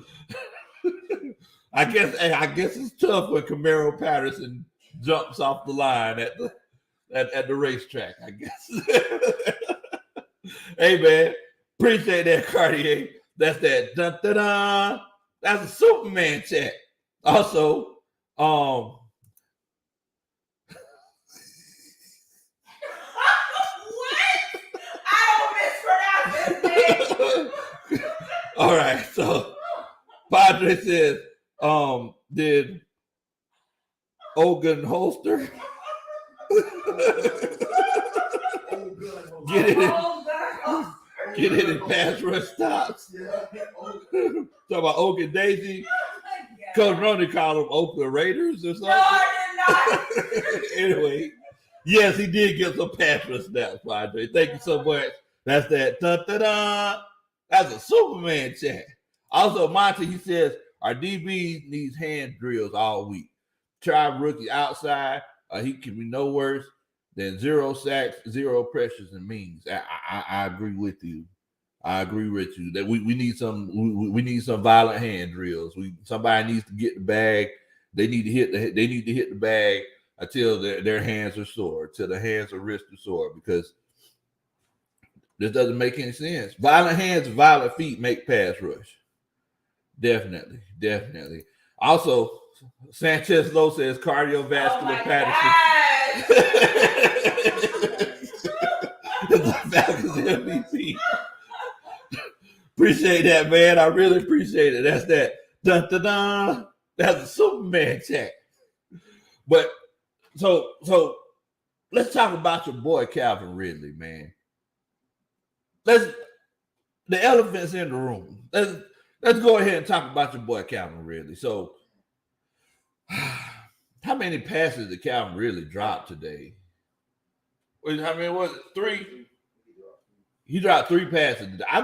[SPEAKER 1] I guess it's tough when Camaro Patterson jumps off the line at the racetrack, I guess. Hey man, appreciate that, Cartier. That's that dun, dun, dun. That's a Superman chat. Also,
[SPEAKER 2] What? I don't mispronounce this name.
[SPEAKER 1] all right, so Padre says, did Ogun Holster get it in pass rush stops? Talk about Ogun Daisy. Coach Ronnie called them Oakland Raiders or something.
[SPEAKER 2] No, I did not.
[SPEAKER 1] Anyway, yes, he did get some pass rush snaps, Padre. Thank you so much. That's that. Da-da-da. That's a Superman chat. Also, Monty, he says, our DB needs hand drills all week. Try rookie outside. He can be no worse than 0 sacks, 0 pressures, and means. I agree with you. I agree with you that we need some violent hand drills. Somebody needs to get the bag. They need to hit the bag until their hands are sore, till the hands or wrists are sore, because this doesn't make any sense. Violent hands, violent feet make pass rush. Definitely. Also, Sanchez Lowe says cardiovascular Patterson. The Falcons MVP. Appreciate that, man. I really appreciate it. That's that. Dun, dun, dun. That's a Superman chat. But so let's talk about your boy Calvin Ridley, man. The elephant's in the room. Let's go ahead and talk about your boy Calvin Ridley. So, how many passes did Calvin Ridley drop today? How many was it? 3? He dropped 3 passes. I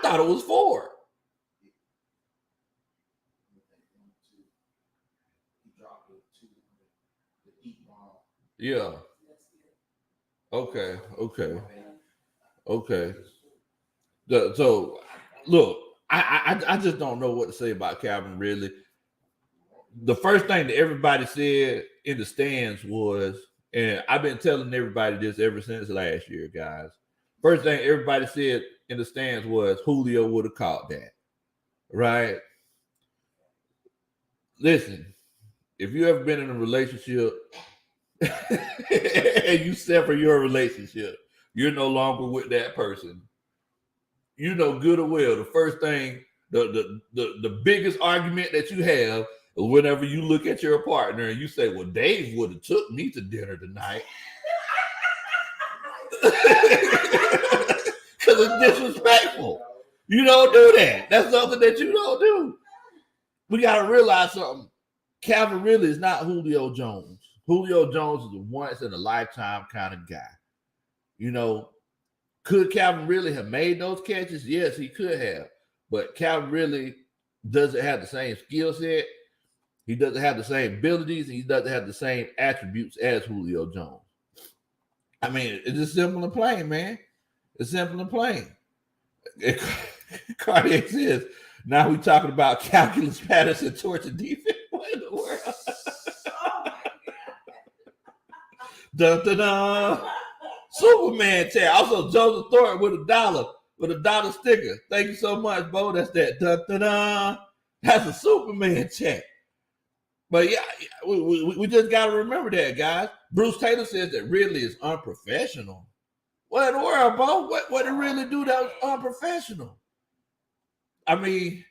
[SPEAKER 1] thought it was 4. Yeah. Okay. So look, I just don't know what to say about Calvin Ridley. The first thing that everybody said in the stands was, and I've been telling everybody this ever since last year, guys. First thing everybody said in the stands was Julio would have caught that, right? Listen, if you ever been in a relationship and you sever your relationship, you're no longer with that person. You know good or well, the first thing, the biggest argument that you have is whenever you look at your partner and you say, well, Dave would have took me to dinner tonight. Because it's disrespectful. You don't do that. That's something that you don't do. We got to realize something. Calvin Ridley is not Julio Jones. Julio Jones is a once in a lifetime kind of guy. You know, could Calvin Ridley have made those catches? Yes, he could have. But Calvin Ridley doesn't have the same skill set. He doesn't have the same abilities, and he doesn't have the same attributes as Julio Jones. I mean, it's just simple and plain, man. It's simple and plain. Cardiac says, now we're talking about calculus Patterson torture defense. What in the world?
[SPEAKER 2] Oh my God.
[SPEAKER 1] Dun, dun, dun. Superman chat. Also, Joseph Thornton with a dollar sticker. Thank you so much, Bo. That's that. Dun, dun, dun. That's a Superman chat. But yeah, we just got to remember that, guys. Bruce Taylor says that Ridley is unprofessional. What in the world, Bo? What did Ridley do that was unprofessional? I mean,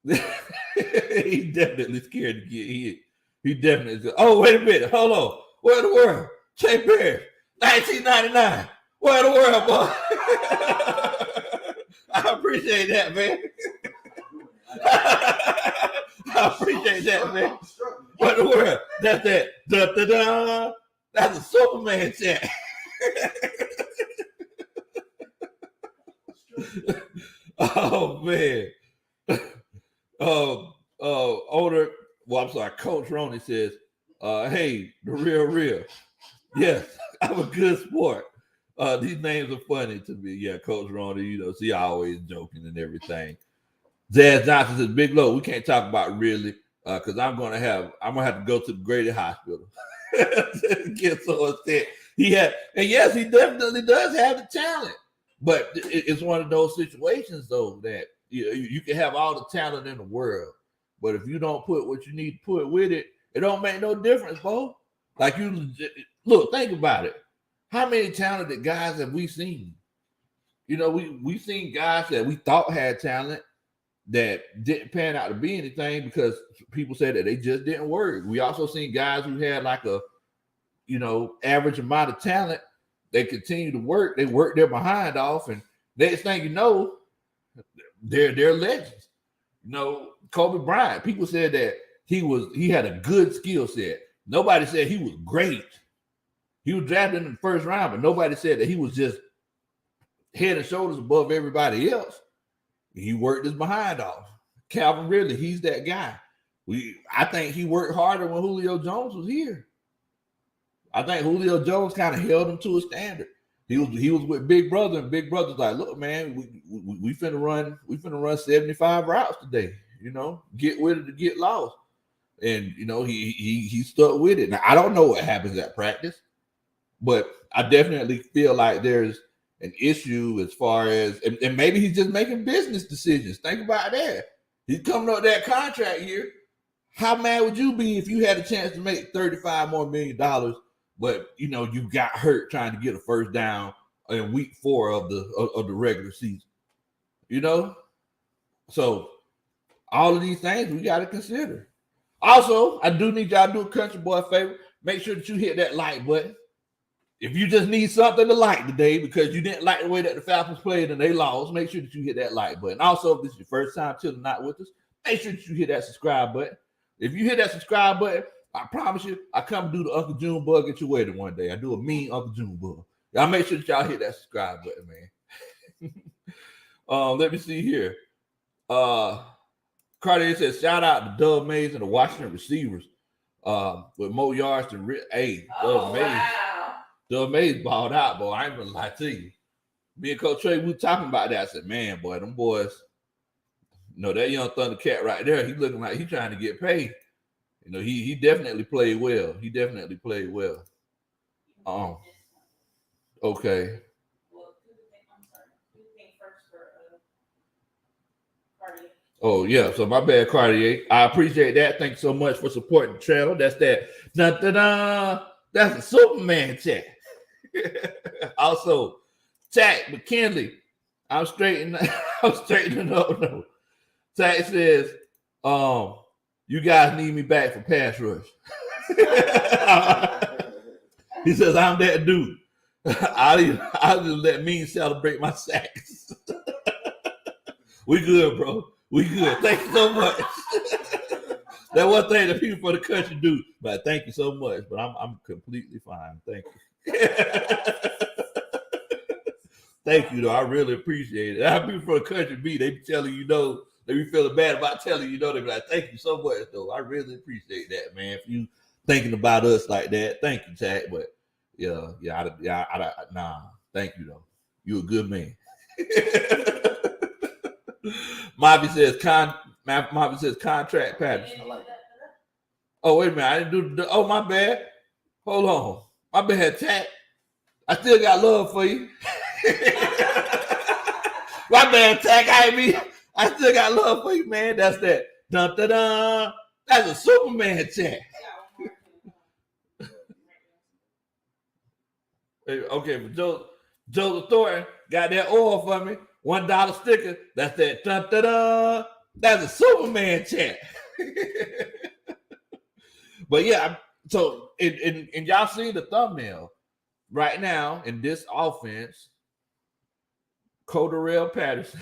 [SPEAKER 1] he's definitely scared to get hit. He definitely. Oh, wait a minute. Hold on. What in the world? Chase Perry, 1999. What in the world, Bo? I appreciate that, man. I appreciate that, man. What in the world? That's that. Da, da, da. That's a Superman chat. Oh man. Coach Roney says, hey, the real. Yes, I'm a good sport. These names are funny to me. Yeah, Coach Roney, you know, see, always joking and everything. Zaz Johnson says, Big Low, we can't talk about Ridley because I'm gonna have to go to the Grady Hospital. Get so upset. And yes, he definitely does have the talent, but it's one of those situations though that you can have all the talent in the world, but if you don't put what you need to put with it, it don't make no difference, Bo. Like look, think about it. How many talented guys have we seen? You know, we've seen guys that we thought had talent that didn't pan out to be anything because people said that they just didn't work. We also seen guys who had like a, average amount of talent. They continue to work. They work their behind off, and next thing you know, they're legends. You know, Kobe Bryant. People said that he had a good skill set. Nobody said he was great. He was drafted in the first round, but nobody said that he was just head and shoulders above everybody else. He worked his behind off. Calvin Ridley, he's that guy. I think he worked harder when Julio Jones was here. I think Julio Jones kind of held him to a standard. He was with Big Brother, and Big Brother's like, look, man, we finna run 75 routes today. You know, get with it to get lost. And you know, he stuck with it. Now I don't know what happens at practice, but I definitely feel like there's an issue as far as, and maybe he's just making business decisions. Think about that. He's coming up that contract year. How mad would you be if you had a chance to make $35 more million, but you know you got hurt trying to get a first down in week 4 of the regular season? You know, so all of these things we got to consider. Also, I do need y'all to do a country boy favor. Make sure that you hit that like button. If you just need something to like today because you didn't like the way that the Falcons played and they lost, make sure that you hit that like button. Also, if this is your first time chilling out with us, make sure that you hit that subscribe button. If you hit that subscribe button, I promise you, I come do the Uncle June bug at your wedding one day. I do a mean Uncle June bug. Y'all make sure that y'all hit that subscribe button, man. Let me see here. Cartier says, shout out to Doug Mays and the Washington receivers with more yards than Doug Mays.
[SPEAKER 2] Wow.
[SPEAKER 1] Doug Mays balled out, boy. I ain't gonna lie to you. Me and Coach Trey, we were talking about that. I said, man, boy, them boys, you know, that young Thundercat right there, he looking like he trying to get paid. You know, he definitely played well. He definitely played well. Okay. Oh, yeah. So my bad, Cartier. I appreciate that. Thanks so much for supporting the channel. That's that. Da-da-da. That's a Superman chat. Also, Tack McKinley. I'm straightening up. No. Tack says, you guys need me back for pass rush. He says, I'm that dude. I'll just let me celebrate my sacks. We good, bro. We good. Thank you so much. That one thing that people for the country do, but thank you so much. But I'm completely fine. Thank you. Thank you, though. I really appreciate it. How people for the country be, they be telling you, know, they be feeling bad about telling you, know, they be like, thank you so much, though. I really appreciate that, man. If you thinking about us like that, thank you, Chad. But nah, thank you, though. You a good man. Mobby says contract Patterson. Oh, wait a minute. I didn't do oh, my bad. Hold on. My bad, Tat. I still got love for you. My bad, Tat. I still got love for you, man. That's that. Dun, dun, dun. That's a Superman chat. Okay, but Joseph Thornton got that oil for me. $1 sticker. That's that. Dun, dun, dun. That's a Superman chat. But yeah, so and y'all see the thumbnail right now in this offense. Cordarrelle Patterson.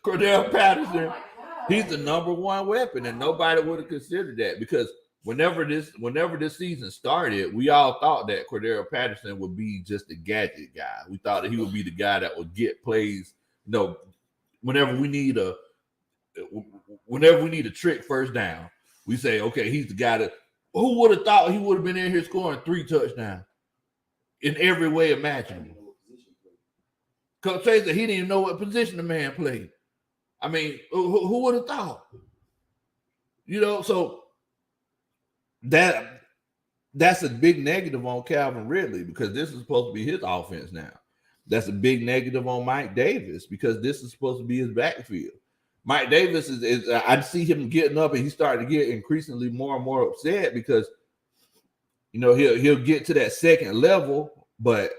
[SPEAKER 1] Cordarrelle Patterson. He's the number one weapon, and nobody would have considered that because whenever this season started, we all thought that Cordarrelle Patterson would be just a gadget guy. We thought that he would be the guy that would get plays. You know, whenever we need a trick first down, we say, okay, he's the guy that. Who would have thought he would have been in here scoring 3 touchdowns in every way imaginable? Coach Trey said he didn't even know what position the man played. I mean, who would have thought? You know, so that's a big negative on Calvin Ridley because this is supposed to be his offense now. That's a big negative on Mike Davis because this is supposed to be his backfield. Mike Davis is I see him getting up and he's starting to get increasingly more and more upset because, you know, he'll get to that second level, but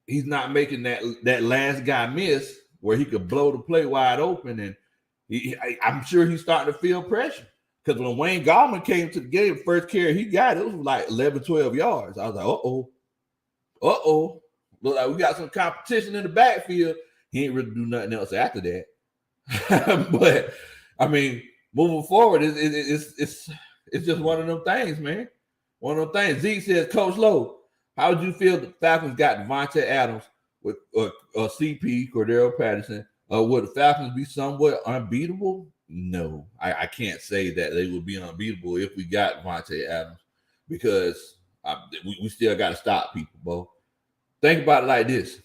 [SPEAKER 1] he's not making that last guy miss where he could blow the play wide open. And I'm sure he's starting to feel pressure because when Wayne Gallman came to the game, first carry he got, it was like 11, 12 yards. I was like, uh-oh. Look like we got some competition in the backfield. He ain't really do nothing else after that. But I mean, moving forward, it's just one of them things, man. One of them things. Zeke says, Coach Lowe, how would you feel the Falcons got Devontae Adams with CP, Cordarrelle Patterson? Would the Falcons be somewhat unbeatable? No, I can't say that they would be unbeatable if we got Devontae Adams, because we still got to stop people, Bo. Think about it like this.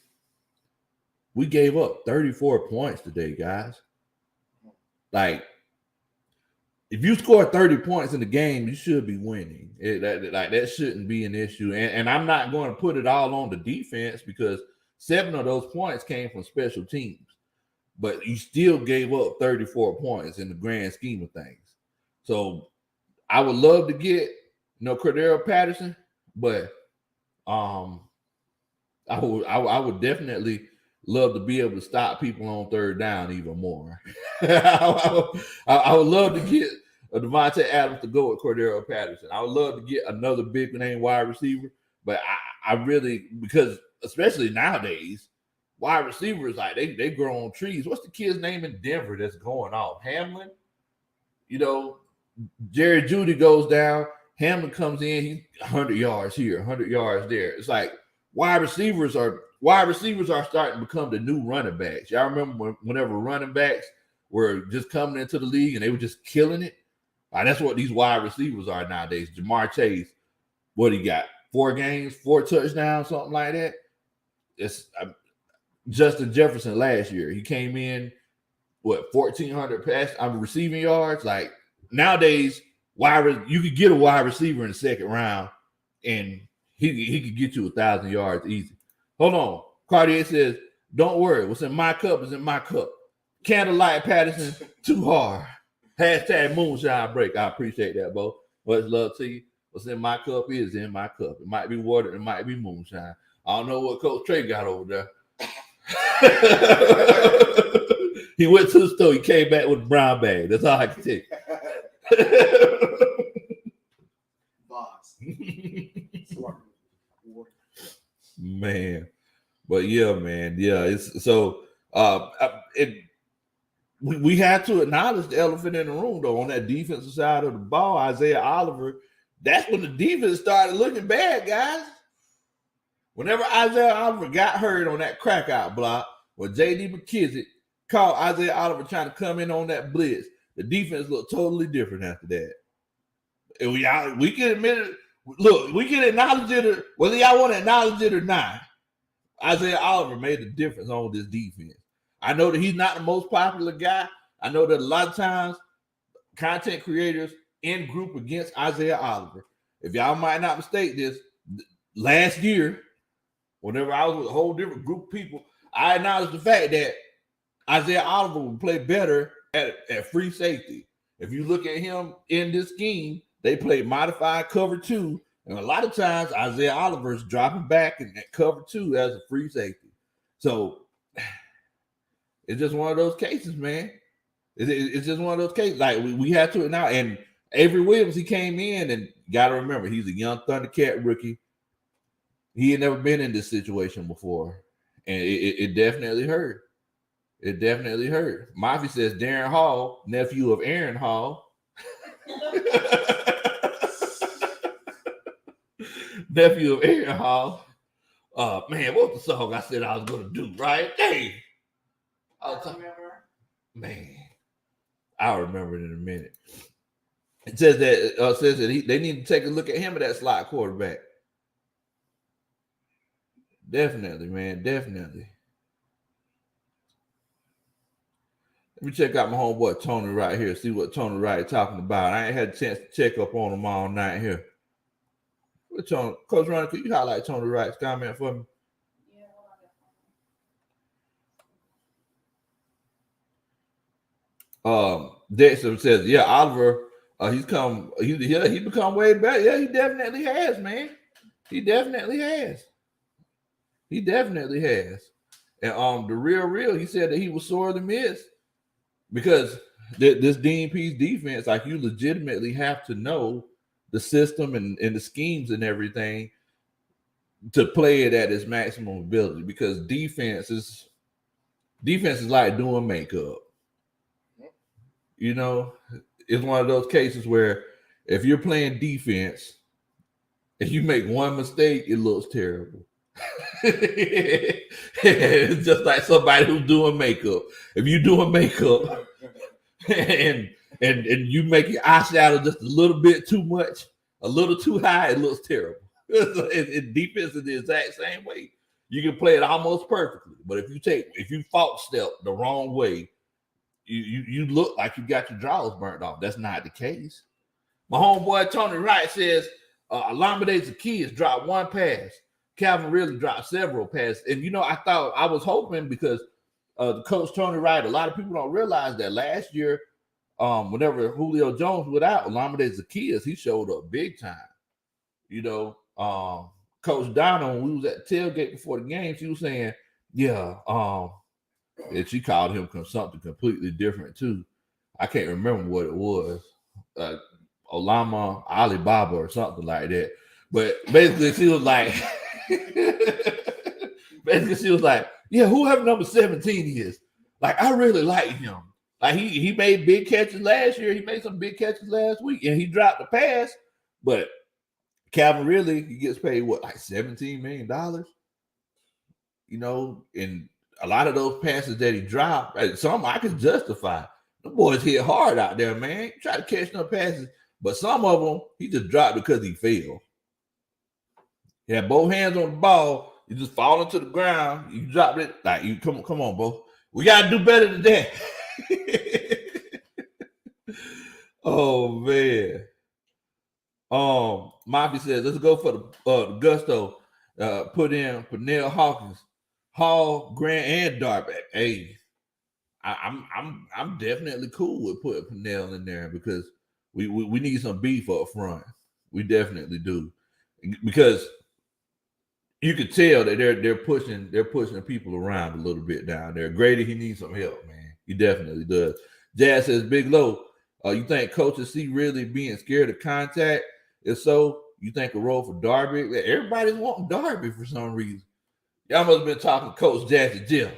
[SPEAKER 1] We gave up 34 points today, guys. Like, if you score 30 points in the game, you should be winning. That shouldn't be an issue. And I'm not going to put it all on the defense, because 7 of those points came from special teams. But you still gave up 34 points in the grand scheme of things. So I would love to get, Cordarrelle Patterson, but I would definitely love to be able to stop people on third down even more. I would love to get Devontae Adams to go with Cordarrelle Patterson. I would love to get another big name wide receiver, but I really, because especially nowadays, wide receivers, like they grow on trees. What's the kid's name in Denver that's going off? Hamlin? Jerry Jeudy goes down. Hamlin comes in. He's 100 yards here, 100 yards there. It's like wide receivers are starting to become the new running backs. Y'all remember whenever running backs were just coming into the league and they were just killing it? That's what these wide receivers are nowadays. Jamar Chase, what he got? 4 games, 4 touchdowns, something like that. It's Justin Jefferson last year. He came in, 1,400 receiving yards. Like, nowadays, you could get a wide receiver in the second round, and he could get you 1,000 yards easy. Hold on. Cartier says, don't worry. What's in my cup is in my cup. Candlelight Patterson, too hard. Hashtag moonshine break. I appreciate that, Bo. Much love to you. What's in my cup is in my cup. It might be water. It might be moonshine. I don't know what Coach Trey got over there. He went to the store. He came back with a brown bag. That's all I can tell you.
[SPEAKER 3] Box.
[SPEAKER 1] Man. But yeah, man. Yeah. It's so we had to acknowledge the elephant in the room, though. On that defensive side of the ball, Isaiah Oliver, that's when the defense started looking bad, guys. Whenever Isaiah Oliver got hurt on that crack out block, or J.D. McKissick caught Isaiah Oliver trying to come in on that blitz, the defense looked totally different after that. And we can admit it. Look, we can acknowledge it, whether y'all want to acknowledge it or not. Isaiah Oliver made a difference on this defense. I know that he's not the most popular guy. I know that a lot of times content creators in group against Isaiah Oliver. If y'all might not mistake this, last year, whenever I was with a whole different group of people, I acknowledged the fact that Isaiah Oliver would play better at free safety. If you look at him in this scheme, they play modified cover 2, and a lot of times Isaiah Oliver is dropping back in that cover 2 as a free safety. So it's just one of those cases, man. It's just one of those cases. Like, we had to now. And Avery Williams, he came in, and got to remember, he's a young Thundercat rookie. He had never been in this situation before, and it definitely hurt. It definitely hurt. Mafia says Darren Hall, nephew of Aaron Hall. Nephew of Aaron Hall. Man, what was the song I said I was going to do, right? Hey.
[SPEAKER 2] I remember.
[SPEAKER 1] Man, I'll remember it in a minute. It says that they need to take a look at him at that slot quarterback. Definitely, man. Definitely. Let me check out my homeboy Tony right here. See what Tony Wright talking about. I ain't had a chance to check up on him all night here. What Tony, Coach Ronnie, could you highlight Tony Wright's comment for me?
[SPEAKER 2] Yeah,
[SPEAKER 1] Dexter says, yeah, Oliver, he become way better. Yeah, he definitely has, man. He definitely has. And the real, he said that he was sore to miss because this DNP's defense, like, you legitimately have to know the system and the schemes and everything to play it at its maximum ability, because defense is defense is like doing makeup. You know, it's one of those cases where if you're playing defense, if you make one mistake, it looks terrible. It's just like somebody who's doing makeup. If you're doing makeup and you make your eyeshadow just a little bit too much, a little too high, it looks terrible. Defense is the exact same way. You can play it almost perfectly, but if you false step the wrong way, you look like you got your drawers burnt off. That's not the case. My homeboy Tony Wright says Olamide Zaccheaus dropped one pass. Calvin Ridley dropped several passes. And I was hoping because the coach Tony Wright, a lot of people don't realize that last year, whenever Julio Jones was out, Olamide Zaccheaus, he showed up big time. Coach Donna, when we was at the tailgate before the game, she was saying, and she called him something completely different too. I can't remember what it was. Olama Alibaba or something like that. But basically she was like, yeah, whoever number 17 is, like, I really like him. Like he made big catches last year. He made some big catches last week, and he dropped the pass. But Calvin Ridley, he gets paid what, like $17 million? And a lot of those passes that he dropped, some I can justify. The boys hit hard out there, man. Try to catch them passes, but some of them he just dropped because he failed. He had both hands on the ball. You just fall into the ground. You drop it. Like, you come on, bro. We gotta do better than that. Oh man. Mafia says, let's go for the gusto. Put in Pernell Hawkins, Hall, Grant, and Darby. Hey, I'm definitely cool with putting Pernell in there because we need some beef up front. We definitely do, because you could tell that they're pushing the people around a little bit down there. Grady, he needs some help, man. He definitely does. Jazz says, Big Low, you think coaches see really being scared of contact? If so, you think a role for Darby? Everybody's wanting Darby for some reason. Y'all must have been talking to Coach Jazzy Jeff.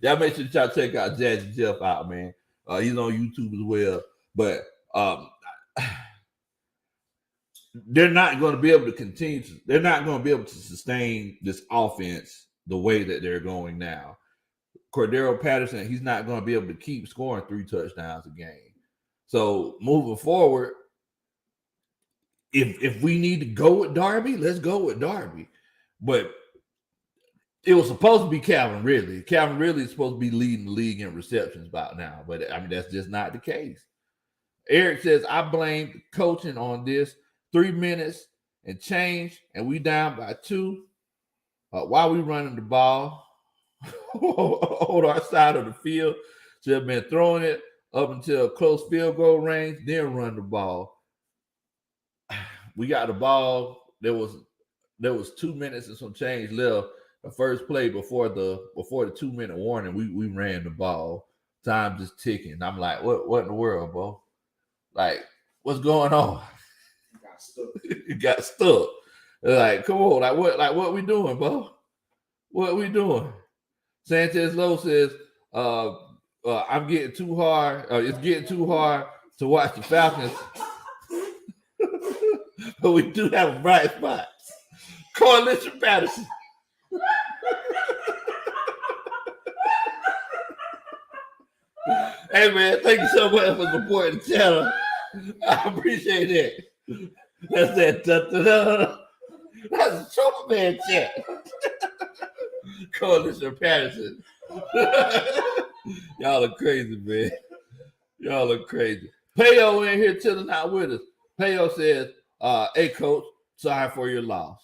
[SPEAKER 1] Y'all make sure y'all check out Jazzy Jeff out, man. He's on YouTube as well. But they're not going to be able to continue. They're not going to be able to sustain this offense the way that they're going now. Cordarrelle Patterson, he's not going to be able to keep scoring 3 touchdowns a game. So moving forward, if we need to go with Darby, let's go with Darby. But it was supposed to be Calvin Ridley. Calvin Ridley is supposed to be leading the league in receptions by now. But, I mean, that's just not the case. Eric says, I blame coaching on this. 3 minutes and change, and we down by 2. While we running the ball on our side of the field, should have been throwing it up until close field goal range, then run the ball. We got the ball. There was 2 minutes and some change left. The first play before the 2-minute warning, we ran the ball. Time just ticking. I'm like, what in the world, bro? Like, what's going on? It got stuck. Like, come on, what we doing, bro? What we doing? Sanchez Lowe says, I'm getting too hard. It's getting too hard to watch the Falcons. But we do have a bright spot. Cordarrelle Patterson. Hey man, thank you so much for supporting the channel. I appreciate that. That's that. That's a Trophy Man chat. Cordarrelle Patterson. Y'all are crazy, man. Y'all are crazy. Payo in here chilling out with us. Payo says, hey, coach, sorry for your loss.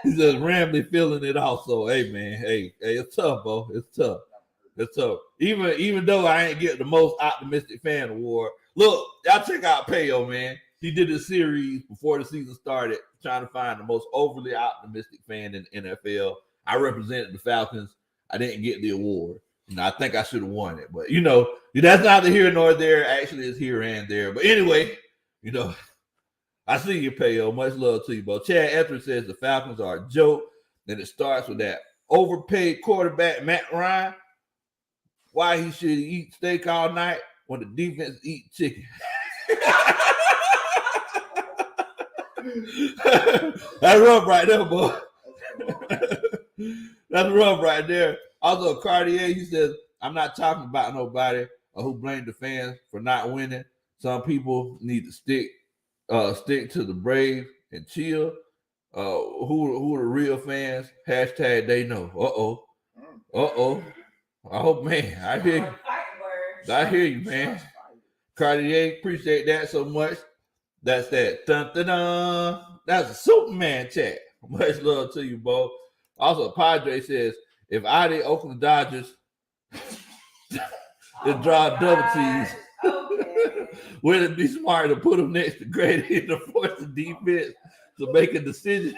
[SPEAKER 1] He says, Ramley feeling it also. Hey, man. Hey, it's tough, bro. It's tough. It's tough. Even though I ain't getting the most optimistic fan award. Look, y'all check out Payo, man. He did a series before the season started trying to find the most overly optimistic fan in the NFL. I represented the Falcons. I didn't get the award. I think I should have won it. But, that's neither here nor there. Actually, it's here and there. But anyway, I see you, Payo. Much love to you, bro. Chad Etheridge says the Falcons are a joke. Then it starts with that overpaid quarterback, Matt Ryan. Why he should eat steak all night when the defense eat chicken. That's rough right there, boy. That's rough right there. Also, Cartier, he says, I'm not talking about nobody who blamed the fans for not winning. Some people need to stick to the Braves and chill. Who are the real fans? Hashtag they know. I hope, man. I hear you. I hear you, man. Cartier, appreciate that so much. That's that. Dun, dun, dun. That's a Superman chat. Much love to you, Bo. Also, Padre says, if I the Oakland Dodgers draw double T's, would it be smart to put them next to Grady to force the defense to make a decision?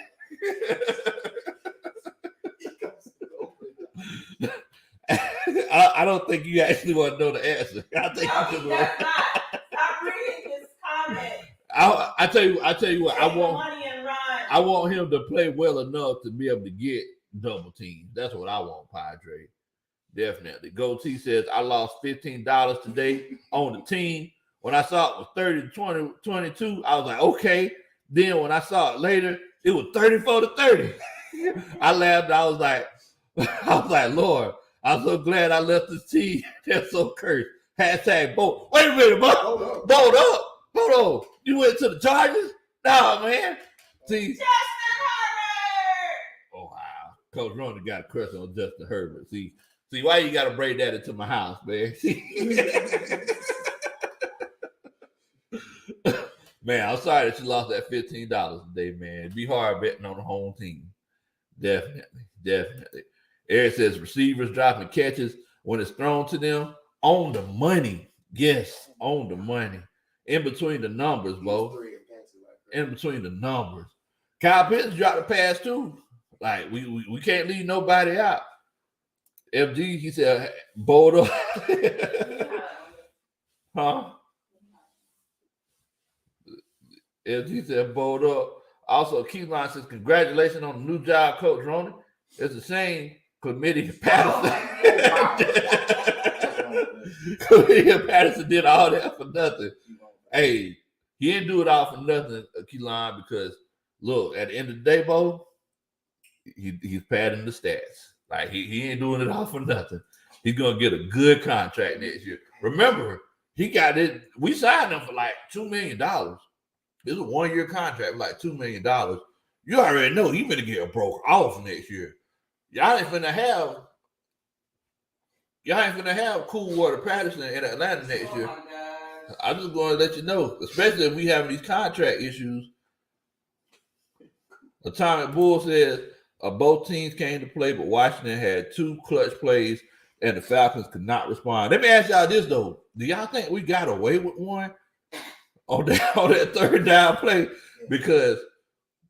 [SPEAKER 1] I don't think you actually want to know the answer. I think you just want.
[SPEAKER 2] Stop reading this comment.
[SPEAKER 1] I tell you what. I want him to play well enough to be able to get double teams. That's what I want, Padre. Definitely. Goatee says I lost $15 today on the team. When I saw it was 30 to 20, 22, I was like, okay. Then when I saw it later, it was 34 to 30. I laughed. I was like, Lord, I'm so glad I left this team. That's so cursed. Hashtag boat. Wait a minute, Bo. Boat up. Hold on. You went to the Chargers? Nah, man. See.
[SPEAKER 2] Justin Herbert.
[SPEAKER 1] Oh, wow. Coach Ronda got a crush on Justin Herbert. See, why you got to bring that into my house, man? Man, I'm sorry that you lost that $15 today, man. It'd be hard betting on the home team. Definitely. Eric says receivers dropping catches when it's thrown to them on the money. Yes, on the money. In between the numbers, Bo. In between the numbers. Kyle Pitts dropped a pass too. Like we can't leave nobody out. FG, he said, bold up. Huh? FG said, bold up. Also, Keyline says, congratulations on the new job, Coach Roney. It's a shame Committee Patterson. Committee Patterson did all that for nothing. Hey, he didn't do it all for nothing, Keyline, because look, at the end of the day, Bo, he's padding the stats. Like he ain't doing it all for nothing. He's gonna get a good contract next year. Remember, he got it. We signed him for like $2 million. It's a 1-year contract, like $2 million. You already know he's gonna get broke off next year. Y'all ain't gonna have Cordarrelle Patterson in Atlanta next year. I'm just going to let you know, especially if we have these contract issues. Atomic Bull says both teams came to play, but Washington had 2 clutch plays, and the Falcons could not respond. Let me ask y'all this though: do y'all think we got away with one on that third down play? Because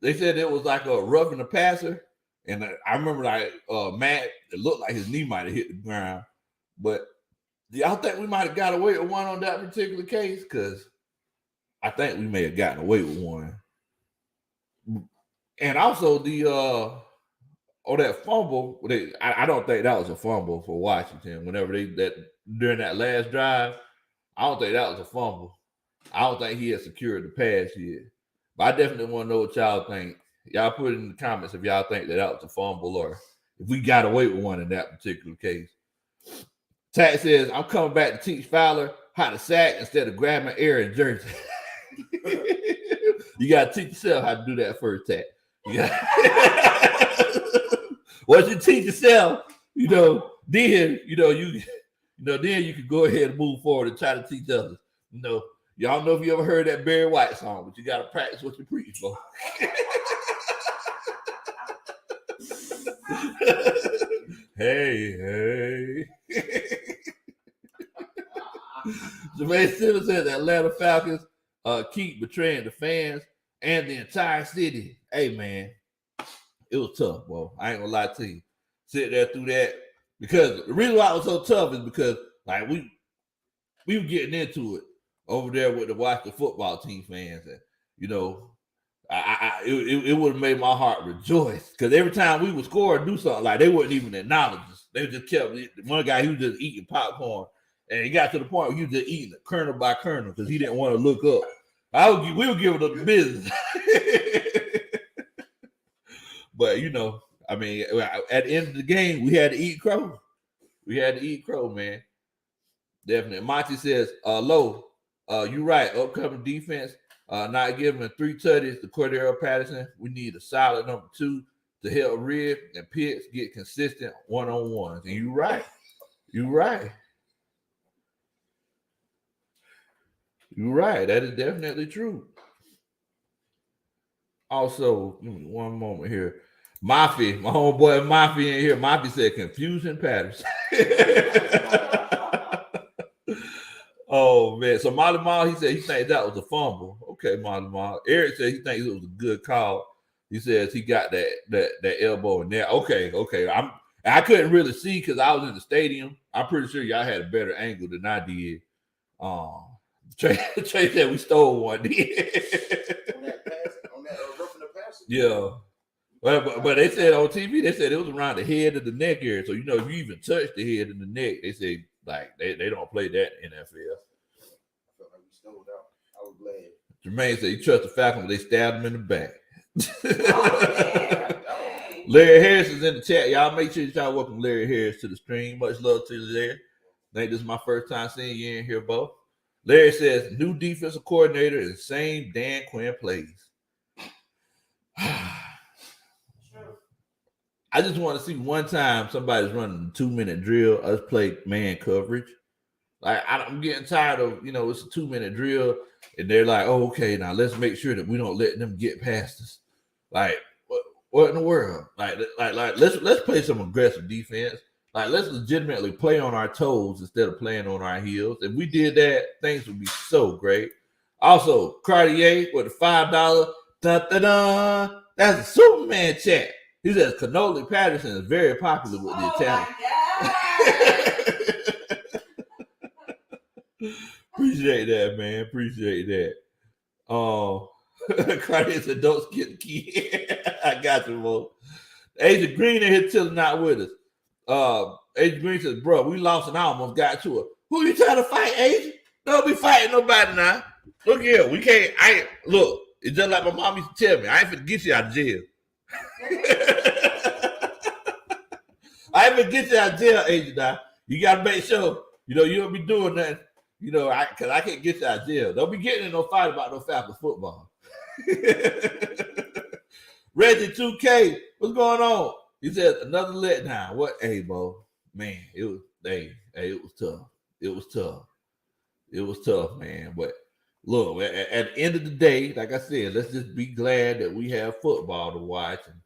[SPEAKER 1] they said it was like a roughing the passer, and I remember like Matt, it looked like his knee might have hit the ground, but. Do y'all think we might have got away with one on that particular case? Because I think we may have gotten away with one. And also that fumble, I don't think that was a fumble for Washington. Whenever during that last drive, I don't think that was a fumble. I don't think he had secured the pass yet. But I definitely want to know what y'all think. Y'all put it in the comments if y'all think that was a fumble or if we got away with one in that particular case. Tat says, I'm coming back to teach Fowler how to sack instead of grabbing air in Jersey. You got to teach yourself how to do that first, Tat. Once you teach yourself, then you can go ahead and move forward and try to teach others. Y'all know if you ever heard that Barry White song, but you got to practice what you preach for. Hey. Jermaine Simmons said the Atlanta Falcons keep betraying the fans and the entire city. Hey, man, it was tough, bro. I ain't gonna lie to you. Sit there through that. Because the reason why it was so tough is because like we were getting into it over there with the Washington football team fans. And you know, it would have made my heart rejoice because every time we would score or do something, like they wouldn't even acknowledge us. They just kept one guy. He was just eating popcorn, and he got to the point where he was just eating it kernel by kernel because he didn't want to look up. We would give it the business, but you know, I mean, at the end of the game, we had to eat crow. We had to eat crow, man. Definitely. Monty says, "Low, you right. Upcoming defense." Not giving 3 tutties to Cordarrelle Patterson. We need a solid number 2 to help Rid and Pitts get consistent one-on-ones. And you're right. You're right. You're right. That is definitely true. Also, give me one moment here. Mafia, my homeboy Mafia in here. Mafia said confusion Patterson. Oh man! So Molly Mall, he said he thinks that was a fumble. Okay, Molly Mall. Eric said he thinks it was a good call. He says he got that elbow in there. Okay. I couldn't really see because I was in the stadium. I'm pretty sure y'all had a better angle than I did. Trey said we stole one.
[SPEAKER 3] On that pass, on that roughing the passer.
[SPEAKER 1] Yeah. But they said on TV, they said it was around the head of the neck area. So, you know, if you even touch the head and the neck, they say, like, they don't play that in NFL.
[SPEAKER 3] I felt like we stole out. I was glad.
[SPEAKER 1] Jermaine said he trusts the Falcons, but they stabbed him in the back.
[SPEAKER 2] Oh,
[SPEAKER 1] Larry Harris is in the chat. Y'all make sure y'all welcome Larry Harris to the stream. Much love to you there. I think this is my first time seeing you in here, Bo. Larry says, new defensive coordinator and same Dan Quinn plays. I just want to see one time somebody's running a 2-minute drill, us play man coverage. Like, I'm getting tired of, you know, it's a 2-minute drill, and they're like, oh, okay, now let's make sure that we don't let them get past us. Like, what in the world? Like let's play some aggressive defense. Like, let's legitimately play on our toes instead of playing on our heels. If we did that, things would be so great. Also, Cartier with the $5, dun-dun-dun, that's a Superman chat. He says Cannoli Patterson is very popular with the Italians. Appreciate that, man. Appreciate that. Cartier said, don't skip the key. I got you, Mo. Agent Green in here till not with us. Agent Green says, bro, we lost and I almost got to it. Who you trying to fight, Agent? Don't be fighting nobody now. Look here, we can't. Look, it's just like my mom used to tell me. I ain't finna get you out of jail. I ain't finna get you out of jail, Agent. Now you gotta make sure you know you don't be doing nothing. You know, because I can't get you out of jail. Don't be getting in no fight about no Falcons football. Reggie 2K, what's going on? He said another letdown. What? Hey, bro, man, it was. It was tough. It was tough. It was tough, man. But look, at the end of the day, like I said, let's just be glad that we have football to watch, and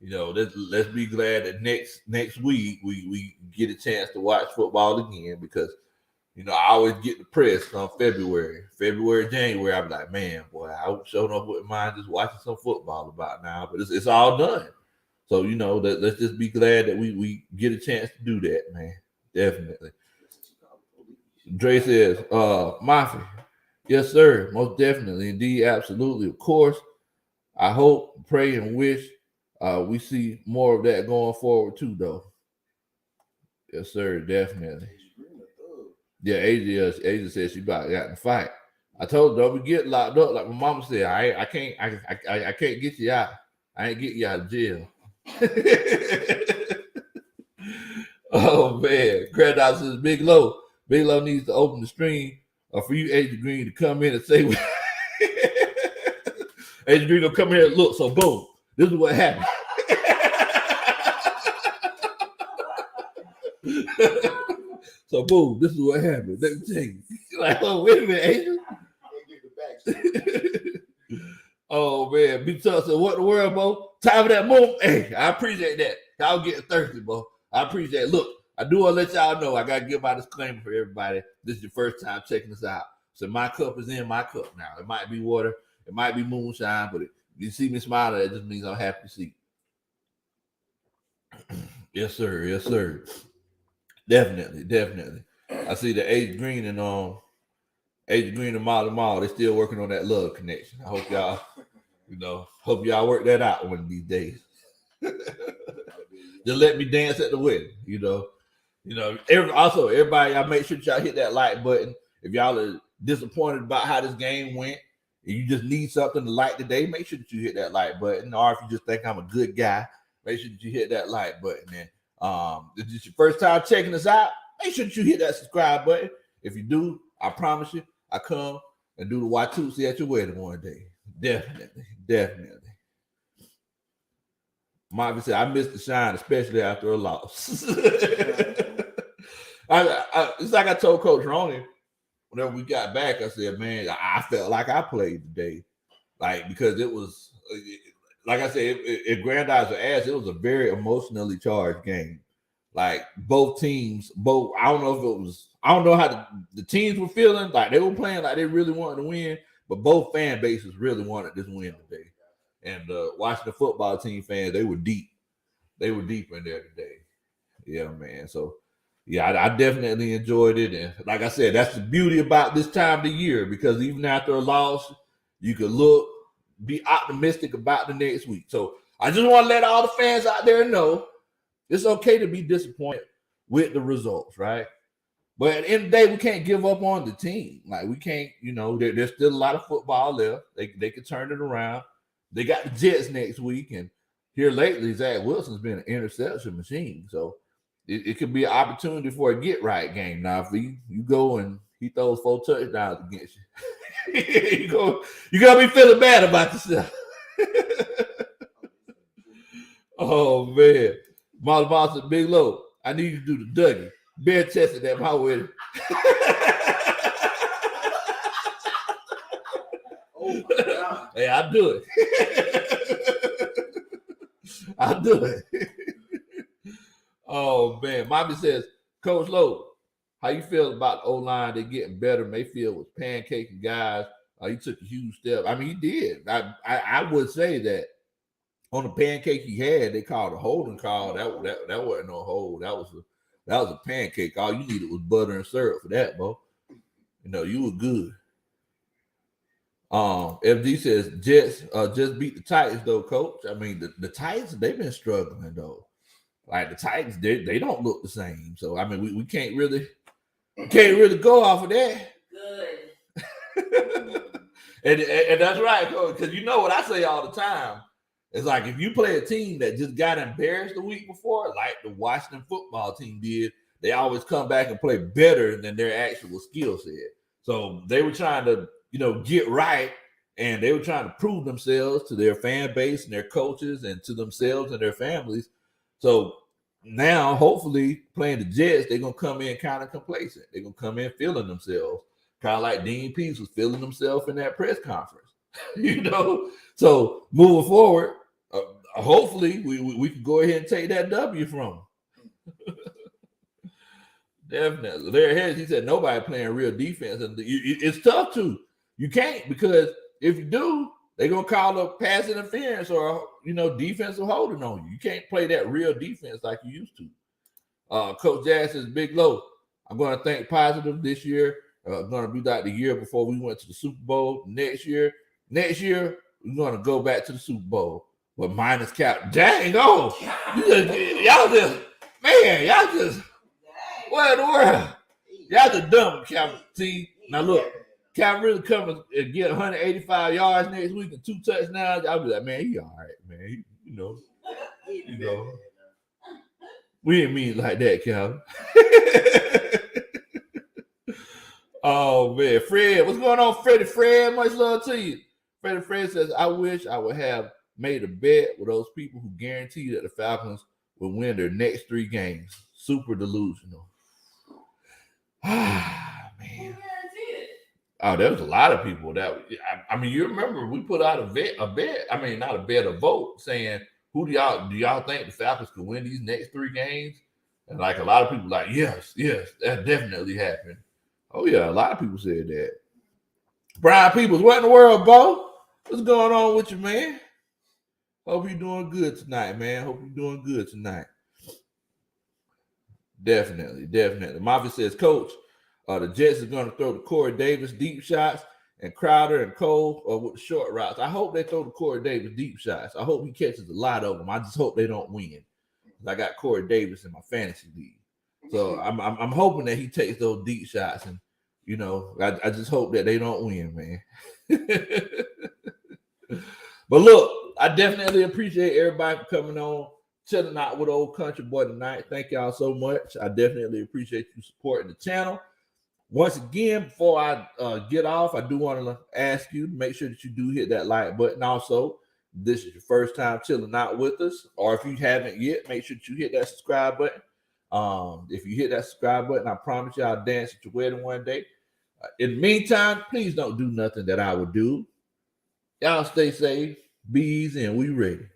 [SPEAKER 1] you know, let's be glad that next week we get a chance to watch football again, because you know I always get depressed on January, January. I'm like, man, boy, I sure enough wouldn't mind just watching some football about now, but it's all done. So you know, let's just be glad that we get a chance to do that, man. Definitely. Dre says, Mafia. Yes, sir. Most definitely. Indeed, absolutely. Of course. I hope, pray, and wish we see more of that going forward too, though. Yes, sir. Definitely. Yeah, Asia said she about got in the fight. I told her, don't be getting locked up. Like my mama said, I can't get you out. I ain't get you out of jail. Oh man, Credit says Big Low. Big Low needs to open the stream for you, Agent Green, to come in and say, Agent Green gonna come here and look. So boom, this is what happened. So boom, this is what happened. Let me tell you. Like, oh, wait a minute, Agent. Oh man, Big Tuck said, what in the world, Bo? Time for that move. Hey, I appreciate that. Y'all getting thirsty, Bo. I appreciate it. Look, I do want to let y'all know, I got to give my disclaimer for everybody. This is your first time checking us out. So my cup is in my cup now. It might be water. It might be moonshine, but if you see me smiling, that just means I'm happy to see. Yes, sir. Yes, sir. Definitely. I see the Agent Green and Agent Green and Molly Mall, they still working on that love connection. I hope y'all, hope y'all work that out one of these days. Just let me dance at the wedding, everybody, y'all make sure y'all hit that like button. If y'all are disappointed about how this game went, and you just need something to like today, make sure that you hit that like button. Or if you just think I'm a good guy, make sure that you hit that like button. And if it's your first time checking us out, make sure that you hit that subscribe button. If you do, I promise you, I come and do the Watusi at your wedding one day. Definitely. Marvin said, I missed the shine, especially after a loss. It's like I told Coach Roney whenever we got back, I said, man, I felt like I played today. Like, because it was, like I said, it Grandizer asked, it was a very emotionally charged game. Like, both teams, I don't know how the teams were feeling. Like, they were playing like they really wanted to win, but both fan bases really wanted this win today. And Washington football team fans, they were deep. They were deep in there today. Yeah, man. So, yeah, I definitely enjoyed it. And like I said, that's the beauty about this time of the year, because even after a loss, you can be optimistic about the next week. So I just want to let all the fans out there know it's okay to be disappointed with the results, right? But at the end of the day, we can't give up on the team. Like, we can't, there's still a lot of football left. They can turn it around. They got the Jets next week, and here lately, Zach Wilson's been an interception machine. So it could be an opportunity for a get-right game. Now, if you go and he throws 4 touchdowns against you, you're going to be feeling bad about yourself. Oh, man. Molly Boss said, Big Low, I need you to do the Dougie. Bare chested at my wedding.
[SPEAKER 3] Oh, my God.
[SPEAKER 1] Hey, I'll do it. I'll do it. Oh, man. Mommy says, Coach Lowe, how you feel about the O-line? They're getting better. Mayfield was pancaking guys. He took a huge step. I mean, he did. I would say that on the pancake he had, they called a holding call. That wasn't no hold. That was a pancake. All you needed was butter and syrup for that, bro. You were good. FD says Jets just beat the Titans though, Coach. I mean, the Titans, they've been struggling though. Like, the Titans, they don't look the same. So I mean, we can't really go off of that.
[SPEAKER 2] Good.
[SPEAKER 1] and that's right, Coach. Because you know what I say all the time. It's like, if you play a team that just got embarrassed the week before, like the Washington football team did, they always come back and play better than their actual skill set. So they were trying to, get right, and they were trying to prove themselves to their fan base and their coaches and to themselves and their families. So now, hopefully, playing the Jets, they're going to come in kind of complacent. They're going to come in feeling themselves, kind of like Dean Pease was feeling himself in that press conference. So moving forward, hopefully we can go ahead and take that W from them. Definitely. Larry Harris, he said nobody playing real defense, and it's tough to. You can't, because if you do, they're gonna call a pass interference or defensive holding on you. You can't play that real defense like you used to. Coach Jazz says, Big Low, I'm going to think positive this year. Going to be like the year before we went to the Super Bowl. Next year, we're going to go back to the Super Bowl, but minus cap. Dang, y'all just, what in the world? Y'all just dumb, Cap. See, now look, Cap really come and get 185 yards next week and 2 touchdowns. I'll be like, man, he all right, man. We didn't mean it like that, Cap. Oh, man. Fred, what's going on, Freddie? Fred, much love to you. Freddie Fred says, I wish I would have made a bet with those people who guarantee that the Falcons will win their next 3 games. Super delusional. Ah, man. Oh, there was a lot of people that, I mean, you remember we put out a vote saying, who do y'all think the Falcons could win these next 3 games? And like, a lot of people like, yes, that definitely happened. Oh yeah, a lot of people said that. Brian Peoples, what in the world, Bo? What's going on with you, man? Hope you're doing good tonight, man. Hope you're doing good tonight. Definitely. Mafia says, Coach, The Jets are going to throw the Corey Davis deep shots, and Crowder and Cole with the short routes. I hope they throw the Corey Davis deep shots. I hope he catches a lot of them. I just hope they don't win. I got Corey Davis in my fantasy league, so I'm hoping that he takes those deep shots, and I just hope that they don't win, man. But look, I definitely appreciate everybody for coming on, chilling out with Old Country Boy tonight. Thank y'all so much. I definitely appreciate you supporting the channel. Once again, before I get off, I do want to ask you to make sure that you do hit that like button. Also, this is your first time chilling out with us, or if you haven't yet, make sure that you hit that subscribe button. If you hit that subscribe button, I promise you I'll dance at your wedding one day. In the meantime, please don't do nothing that I would do. Y'all stay safe, be easy, and we ready.